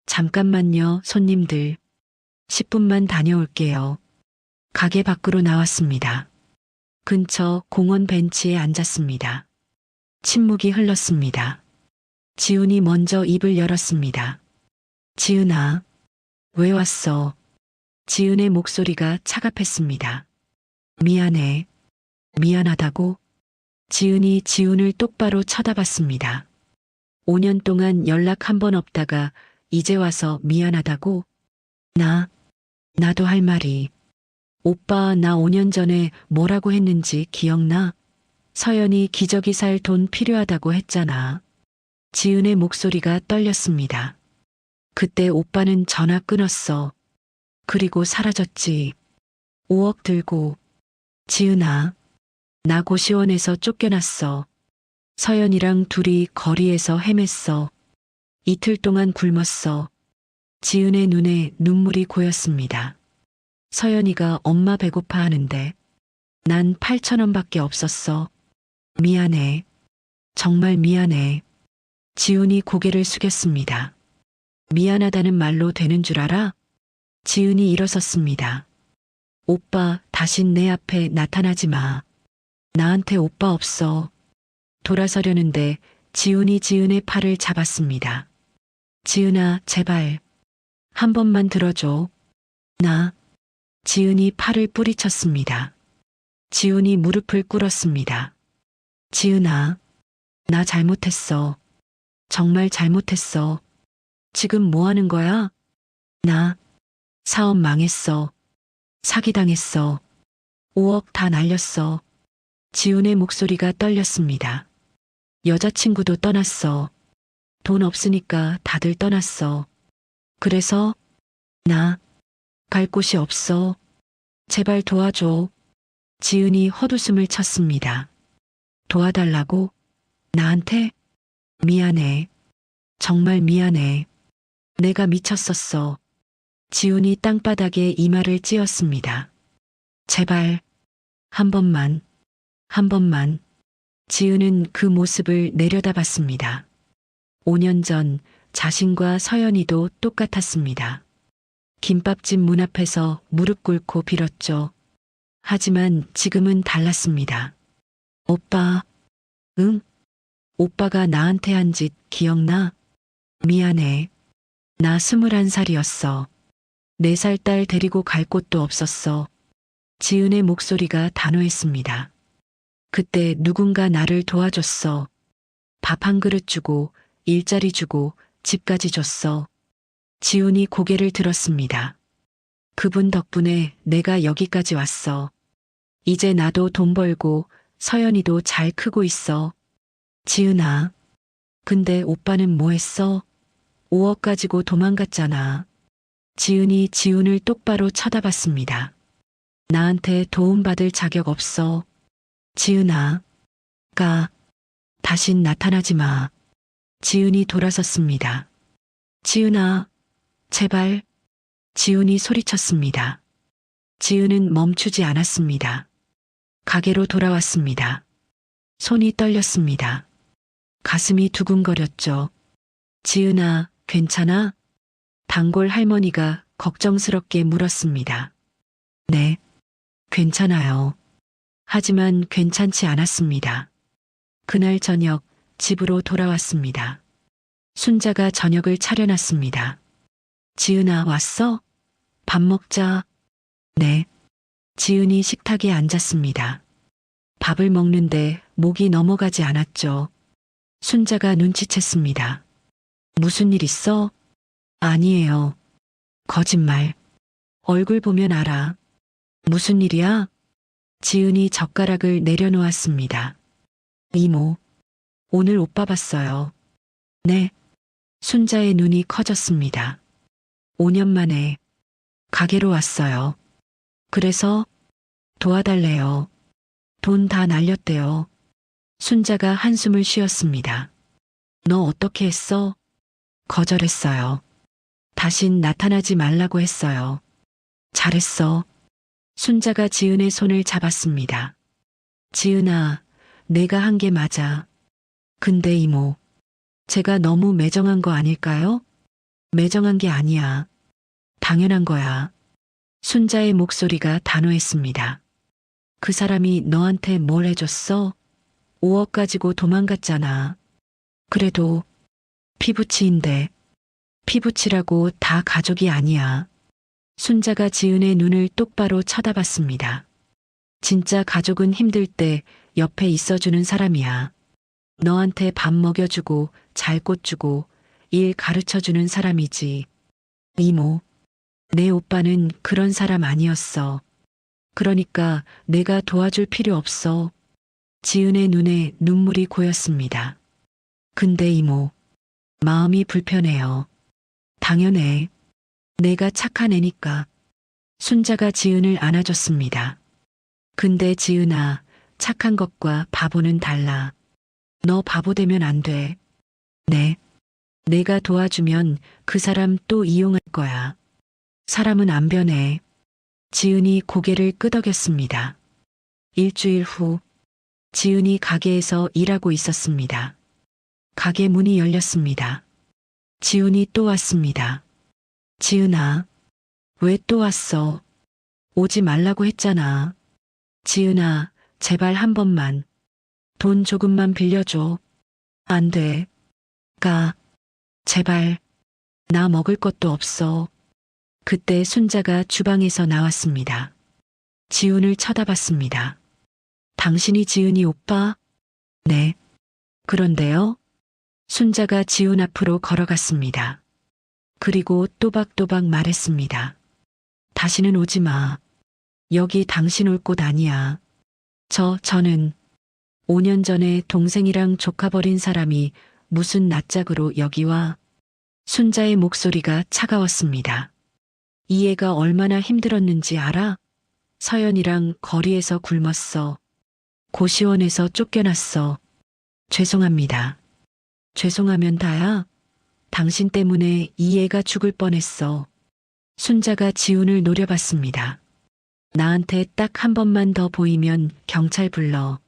잠깐만요, 손님들. 10분만 다녀올게요. 가게 밖으로 나왔습니다. 근처 공원 벤치에 앉았습니다. 침묵이 흘렀습니다. 지은이 먼저 입을 열었습니다. 지은아, 왜 왔어? 지은의 목소리가 차갑했습니다. 미안해. 미안하다고? 지은이 지훈을 똑바로 쳐다봤습니다. 5년 동안 연락 한 번 없다가 이제 와서 미안하다고? 나도 할 말이. 오빠, 나 5년 전에 뭐라고 했는지 기억나? 서연이 기저귀 살 돈 필요하다고 했잖아. 지은의 목소리가 떨렸습니다. 그때 오빠는 전화 끊었어. 그리고 사라졌지. 5억 들고. 지은아, 나 고시원에서 쫓겨났어. 서연이랑 둘이 거리에서 헤맸어. 이틀 동안 굶었어. 지은의 눈에 눈물이 고였습니다. 서연이가 엄마 배고파 하는데 난 8,000원밖에 없었어. 미안해. 정말 미안해. 지은이 고개를 숙였습니다. 미안하다는 말로 되는 줄 알아? 지은이 일어섰습니다. 오빠, 다신 내 앞에 나타나지 마. 나한테 오빠 없어. 돌아서려는데 지은이 지은의 팔을 잡았습니다. 지은아, 제발. 한 번만 들어줘. 지은이 팔을 뿌리쳤습니다. 지은이 무릎을 꿇었습니다. 지은아, 나 잘못했어. 정말 잘못했어. 지금 뭐 하는 거야? 나 사업 망했어. 사기당했어. 5억 다 날렸어. 지은의 목소리가 떨렸습니다. 여자친구도 떠났어. 돈 없으니까 다들 떠났어. 그래서 나 갈 곳이 없어. 제발 도와줘. 지은이 헛웃음을 쳤습니다. 도와달라고? 나한테? 미안해. 정말 미안해. 내가 미쳤었어. 지은이 땅바닥에 이마를 찧었습니다. 제발. 한 번만. 지은은 그 모습을 내려다봤습니다. 5년 전 자신과 서연이도 똑같았습니다. 김밥집 문 앞에서 무릎 꿇고 빌었죠. 하지만 지금은 달랐습니다. 오빠, 응? 오빠가 나한테 한 짓 기억나? 미안해. 나 21살이었어. 4살 딸 데리고 갈 곳도 없었어. 지은의 목소리가 단호했습니다. 그때 누군가 나를 도와줬어. 밥 한 그릇 주고, 일자리 주고, 집까지 줬어. 지훈이 고개를 들었습니다. 그분 덕분에 내가 여기까지 왔어. 이제 나도 돈 벌고 서연이도 잘 크고 있어. 지은아, 근데 오빠는 뭐 했어? 5억 가지고 도망갔잖아. 지은이 지훈을 똑바로 쳐다봤습니다. 나한테 도움받을 자격 없어. 지은아, 다신 나타나지 마. 지은이 돌아섰습니다. 지은아, 제발. 지훈이 소리쳤습니다. 지은은 멈추지 않았습니다. 가게로 돌아왔습니다. 손이 떨렸습니다. 가슴이 두근거렸죠. 지은아, 괜찮아? 단골 할머니가 걱정스럽게 물었습니다. 네, 괜찮아요. 하지만 괜찮지 않았습니다. 그날 저녁 집으로 돌아왔습니다. 순자가 저녁을 차려놨습니다. 지은아, 왔어? 밥 먹자. 네. 지은이 식탁에 앉았습니다. 밥을 먹는데 목이 넘어가지 않았죠. 순자가 눈치챘습니다. 무슨 일 있어? 아니에요. 거짓말. 얼굴 보면 알아. 무슨 일이야? 지은이 젓가락을 내려놓았습니다. 이모, 오늘 오빠 봤어요. 네. 순자의 눈이 커졌습니다. 5년 만에 가게로 왔어요. 그래서 도와달래요. 돈 다 날렸대요. 순자가 한숨을 쉬었습니다. 너 어떻게 했어? 거절했어요. 다신 나타나지 말라고 했어요. 잘했어. 순자가 지은의 손을 잡았습니다. 지은아, 내가 한 게 맞아. 근데 이모, 제가 너무 매정한 거 아닐까요? 매정한 게 아니야. 당연한 거야. 순자의 목소리가 단호했습니다. 그 사람이 너한테 뭘 해줬어? 5억 가지고 도망갔잖아. 그래도 피부치인데 피부치라고 다 가족이 아니야. 순자가 지은의 눈을 똑바로 쳐다봤습니다. 진짜 가족은 힘들 때 옆에 있어주는 사람이야. 너한테 밥 먹여주고 잘 꽃주고 일 가르쳐주는 사람이지. 이모, 내 오빠는 그런 사람 아니었어. 그러니까 내가 도와줄 필요 없어. 지은의 눈에 눈물이 고였습니다. 근데 이모, 마음이 불편해요. 당연해. 내가 착한 애니까. 순자가 지은을 안아줬습니다. 근데 지은아, 착한 것과 바보는 달라. 너 바보 되면 안 돼. 네. 내가 도와주면 그 사람 또 이용할 거야. 사람은 안 변해. 지은이 고개를 끄덕였습니다. 일주일 후, 지은이 가게에서 일하고 있었습니다. 가게 문이 열렸습니다. 지훈이 또 왔습니다. 지은아, 왜 또 왔어? 오지 말라고 했잖아. 지은아, 제발 한 번만. 돈 조금만 빌려줘. 안 돼. 가. 제발. 나 먹을 것도 없어. 그때 순자가 주방에서 나왔습니다. 지훈을 쳐다봤습니다. 당신이 지은이 오빠? 네. 그런데요? 순자가 지훈 앞으로 걸어갔습니다. 그리고 또박또박 말했습니다. 다시는 오지 마. 여기 당신 올 곳 아니야. 저는 5년 전에 동생이랑 조카 버린 사람이 무슨 낯짝으로 여기 와. 순자의 목소리가 차가웠습니다. 이 애가 얼마나 힘들었는지 알아? 서연이랑 거리에서 굶었어. 고시원에서 쫓겨났어. 죄송합니다. 죄송하면 다야. 당신 때문에 이 애가 죽을 뻔했어. 순자가 지훈을 노려봤습니다. 나한테 딱 한 번만 더 보이면 경찰 불러.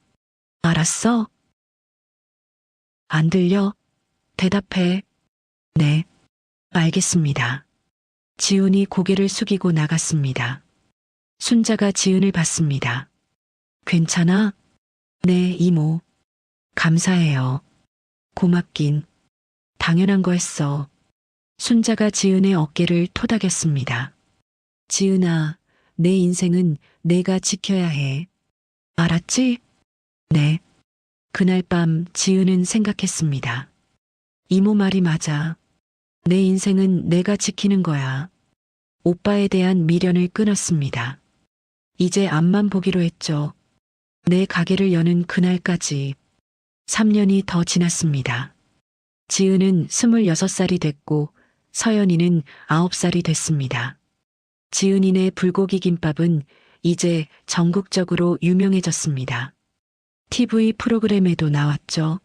알았어? 안 들려? 대답해. 네. 알겠습니다. 지훈이 고개를 숙이고 나갔습니다. 순자가 지훈을 봤습니다. 괜찮아? 네, 이모. 감사해요. 고맙긴. 당연한 거 했어. 순자가 지은의 어깨를 토닥였습니다. 지은아, 내 인생은 내가 지켜야 해. 알았지? 네. 그날 밤 지은은 생각했습니다. 이모 말이 맞아. 내 인생은 내가 지키는 거야. 오빠에 대한 미련을 끊었습니다. 이제 앞만 보기로 했죠. 내 가게를 여는 그날까지 3년이 더 지났습니다. 지은은 26살이 됐고 서연이는 9살이 됐습니다. 지은이네 불고기 김밥은 이제 전국적으로 유명해졌습니다. TV 프로그램에도 나왔죠.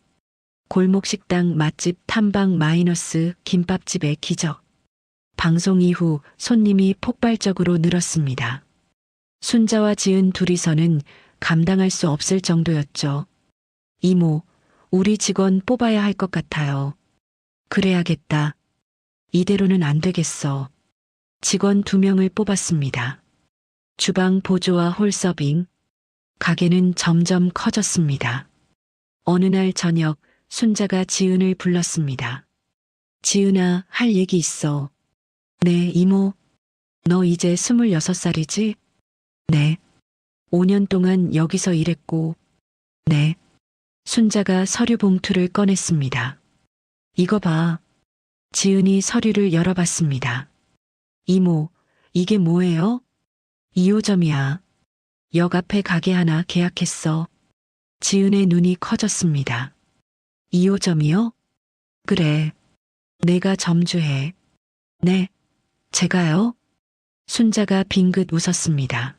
골목식당 맛집 탐방 마이너스 김밥집의 기적. 방송 이후 손님이 폭발적으로 늘었습니다. 순자와 지은 둘이서는 감당할 수 없을 정도였죠. 이모, 우리 직원 뽑아야 할 것 같아요. 그래야겠다. 이대로는 안 되겠어. 직원 2명을 뽑았습니다. 주방 보조와 홀 서빙. 가게는 점점 커졌습니다. 어느 날 저녁 순자가 지은을 불렀습니다. 지은아, 할 얘기 있어. 네, 이모. 너 이제 26살이지? 네. 5년 동안 여기서 일했고. 네. 순자가 서류 봉투를 꺼냈습니다. 이거 봐. 지은이 서류를 열어봤습니다. 이모, 이게 뭐예요? 2호점이야. 역 앞에 가게 하나 계약했어. 지은의 눈이 커졌습니다. 2호점이요? 그래. 내가 점주해. 네. 제가요? 순자가 빙긋 웃었습니다.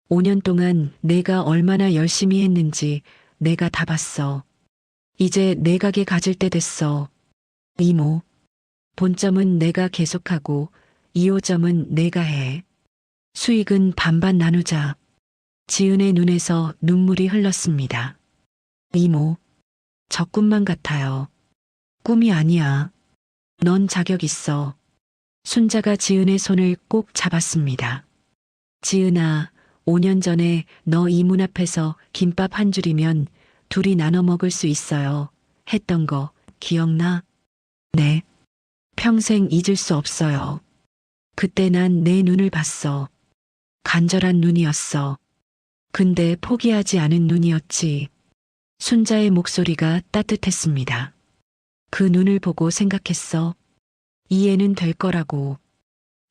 5년 동안 내가 얼마나 열심히 했는지 내가 다 봤어. 이제 내 가게 가질 때 됐어. 이모. 본점은 내가 계속하고 2호점은 내가 해. 수익은 반반 나누자. 지은의 눈에서 눈물이 흘렀습니다. 이모. 저 꿈만 같아요. 꿈이 아니야. 넌 자격 있어. 순자가 지은의 손을 꼭 잡았습니다. 지은아, 5년 전에 너 이 문 앞에서 김밥 한 줄이면 둘이 나눠 먹을 수 있어요. 했던 거 기억나? 네. 평생 잊을 수 없어요. 그때 난 내 눈을 봤어. 간절한 눈이었어. 근데 포기하지 않은 눈이었지. 순자의 목소리가 따뜻했습니다. 그 눈을 보고 생각했어. 이해는 될 거라고.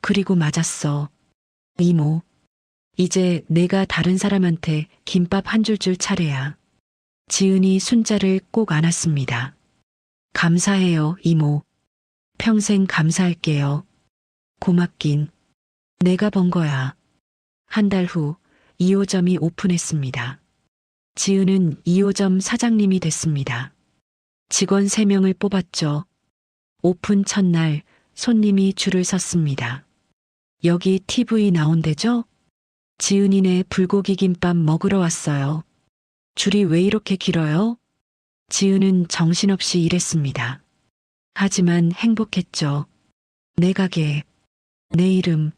그리고 맞았어. 이모. 이제 내가 다른 사람한테 김밥 한 줄 줄 차례야. 지은이 순자를 꼭 안았습니다. 감사해요, 이모. 평생 감사할게요. 고맙긴. 내가 번 거야. 한 달 후 2호점이 오픈했습니다. 지은은 2호점 사장님이 됐습니다. 직원 3명을 뽑았죠. 오픈 첫날 손님이 줄을 섰습니다. 여기 TV 나온대죠? 지은이네 불고기 김밥 먹으러 왔어요. 줄이 왜 이렇게 길어요? 지은은 정신없이 일했습니다. 하지만 행복했죠. 내 가게, 내 이름,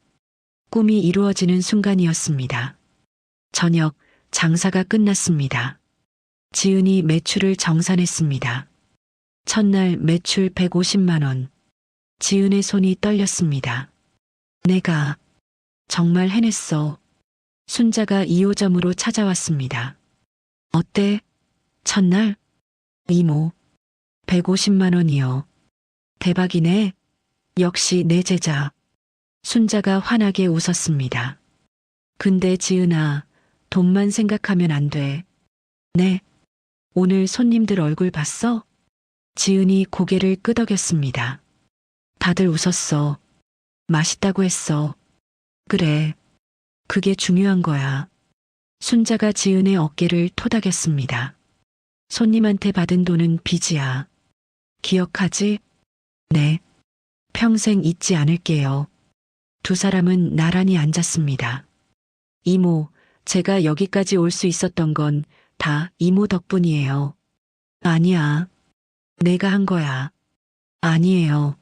꿈이 이루어지는 순간이었습니다. 저녁 장사가 끝났습니다. 지은이 매출을 정산했습니다. 첫날 매출 150만 원. 지은의 손이 떨렸습니다. 내가 정말 해냈어. 순자가 2호점으로 찾아왔습니다. 어때? 첫날? 이모. 150만 원이요. 대박이네. 역시 내 제자. 순자가 환하게 웃었습니다. 근데 지은아, 돈만 생각하면 안 돼. 네. 오늘 손님들 얼굴 봤어? 지은이 고개를 끄덕였습니다. 다들 웃었어. 맛있다고 했어. 그래. 그게 중요한 거야. 순자가 지은의 어깨를 토닥였습니다. 손님한테 받은 돈은 빚이야. 기억하지? 네. 평생 잊지 않을게요. 두 사람은 나란히 앉았습니다. 이모, 제가 여기까지 올 수 있었던 건 다 이모 덕분이에요. 아니야. 내가 한 거야. 아니에요.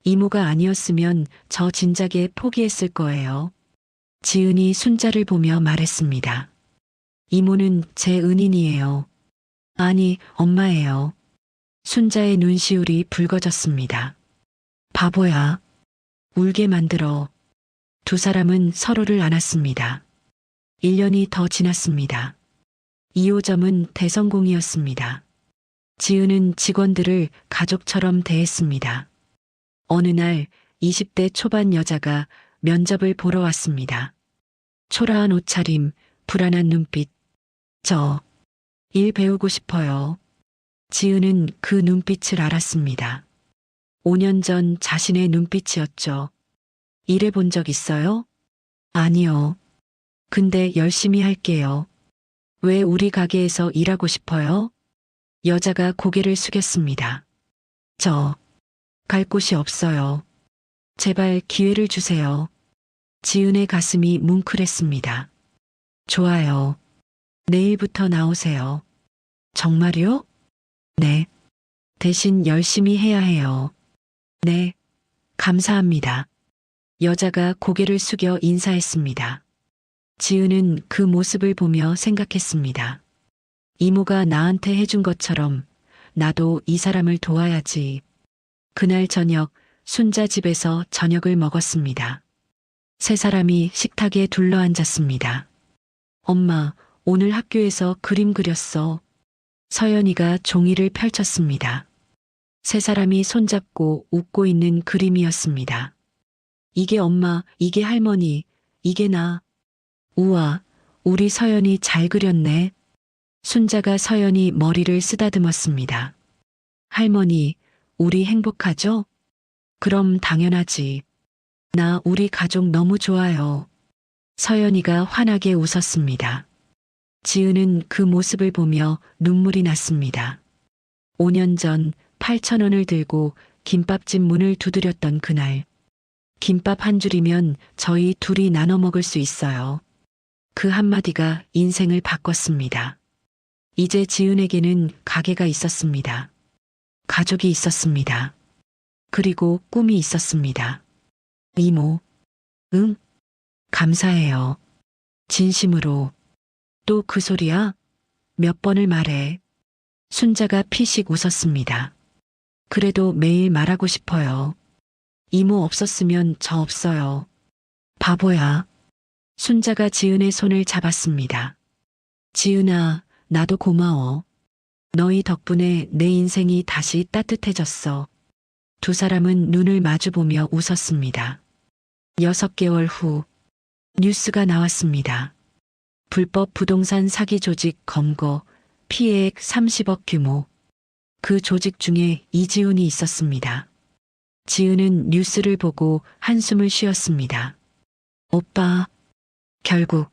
이모가 아니었으면 저 진작에 포기했을 거예요. 지은이 순자를 보며 말했습니다. 이모는 제 은인이에요. 아니, 엄마예요. 순자의 눈시울이 붉어졌습니다. 바보야. 울게 만들어. 두 사람은 서로를 안았습니다. 1년이 더 지났습니다. 2호점은 대성공이었습니다. 지은은 직원들을 가족처럼 대했습니다. 어느 날 20대 초반 여자가 면접을 보러 왔습니다. 초라한 옷차림, 불안한 눈빛. 저 일 배우고 싶어요. 지은은 그 눈빛을 알았습니다. 5년 전 자신의 눈빛이었죠. 일해본 적 있어요? 아니요. 근데 열심히 할게요. 왜 우리 가게에서 일하고 싶어요? 여자가 고개를 숙였습니다. 갈 곳이 없어요. 제발 기회를 주세요. 지은의 가슴이 뭉클했습니다. 좋아요. 내일부터 나오세요. 정말요? 네. 대신 열심히 해야 해요. 네. 감사합니다. 여자가 고개를 숙여 인사했습니다. 지은은 그 모습을 보며 생각했습니다. 이모가 나한테 해준 것처럼 나도 이 사람을 도와야지. 그날 저녁 순자 집에서 저녁을 먹었습니다. 세 사람이 식탁에 둘러앉았습니다. 엄마, 오늘 학교에서 그림 그렸어. 서연이가 종이를 펼쳤습니다. 세 사람이 손잡고 웃고 있는 그림이었습니다. 이게 엄마, 이게 할머니, 이게 나. 우와, 우리 서연이 잘 그렸네. 순자가 서연이 머리를 쓰다듬었습니다. 할머니, 우리 행복하죠? 그럼 당연하지. 나 우리 가족 너무 좋아요. 서연이가 환하게 웃었습니다. 지은은 그 모습을 보며 눈물이 났습니다. 5년 전 8,000원을 들고 김밥집 문을 두드렸던 그날. 김밥 한 줄이면 저희 둘이 나눠 먹을 수 있어요. 그 한마디가 인생을 바꿨습니다. 이제 지은에게는 가게가 있었습니다. 가족이 있었습니다. 그리고 꿈이 있었습니다. 이모, 응? 감사해요. 진심으로. 또 그 소리야? 몇 번을 말해. 순자가 피식 웃었습니다. 그래도 매일 말하고 싶어요. 이모 없었으면 저 없어요. 바보야. 순자가 지은의 손을 잡았습니다. 지은아, 나도 고마워. 너희 덕분에 내 인생이 다시 따뜻해졌어. 두 사람은 눈을 마주보며 웃었습니다. 6개월 후 뉴스가 나왔습니다. 불법 부동산 사기 조직 검거, 피해액 30억 규모. 그 조직 중에 이지훈이 있었습니다. 지은은 뉴스를 보고 한숨을 쉬었습니다. 오빠, 결국.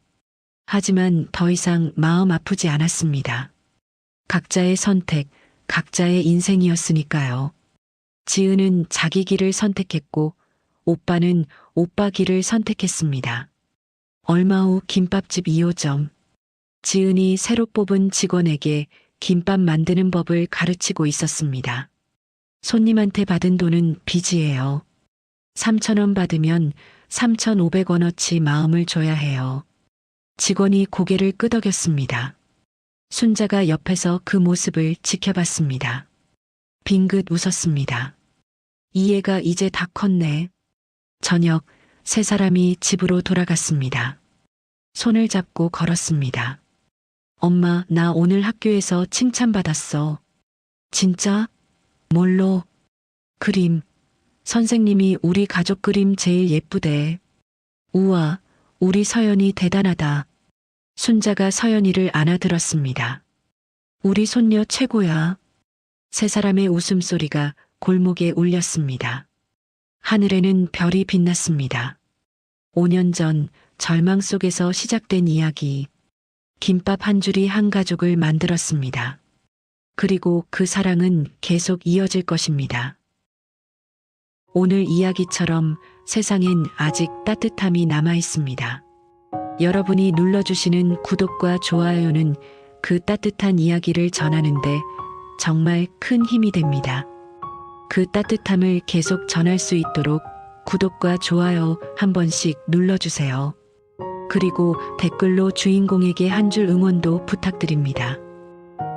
하지만 더 이상 마음 아프지 않았습니다. 각자의 선택, 각자의 인생이었으니까요. 지은은 자기 길을 선택했고, 오빠는 오빠 길을 선택했습니다. 얼마 후 김밥집 2호점. 지은이 새로 뽑은 직원에게 김밥 만드는 법을 가르치고 있었습니다. 손님한테 받은 돈은 빚이에요. 3,000원 받으면 3,500원어치 마음을 줘야 해요. 직원이 고개를 끄덕였습니다. 순자가 옆에서 그 모습을 지켜봤습니다. 빙긋 웃었습니다. 이 애가 이제 다 컸네. 저녁, 세 사람이 집으로 돌아갔습니다. 손을 잡고 걸었습니다. 엄마, 나 오늘 학교에서 칭찬받았어. 진짜? 뭘로? 그림. 선생님이 우리 가족 그림 제일 예쁘대. 우와, 우리 서연이 대단하다. 순자가 서연이를 안아들었습니다. 우리 손녀 최고야. 세 사람의 웃음소리가 골목에 울렸습니다. 하늘에는 별이 빛났습니다. 5년 전 절망 속에서 시작된 이야기. 김밥 한 줄이 한 가족을 만들었습니다. 그리고 그 사랑은 계속 이어질 것입니다. 오늘 이야기처럼 세상엔 아직 따뜻함이 남아 있습니다. 여러분이 눌러주시는 구독과 좋아요는 그 따뜻한 이야기를 전하는데 정말 큰 힘이 됩니다. 그 따뜻함을 계속 전할 수 있도록 구독과 좋아요 한 번씩 눌러주세요. 그리고 댓글로 주인공에게 한 줄 응원도 부탁드립니다.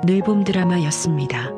늘봄 드라마였습니다.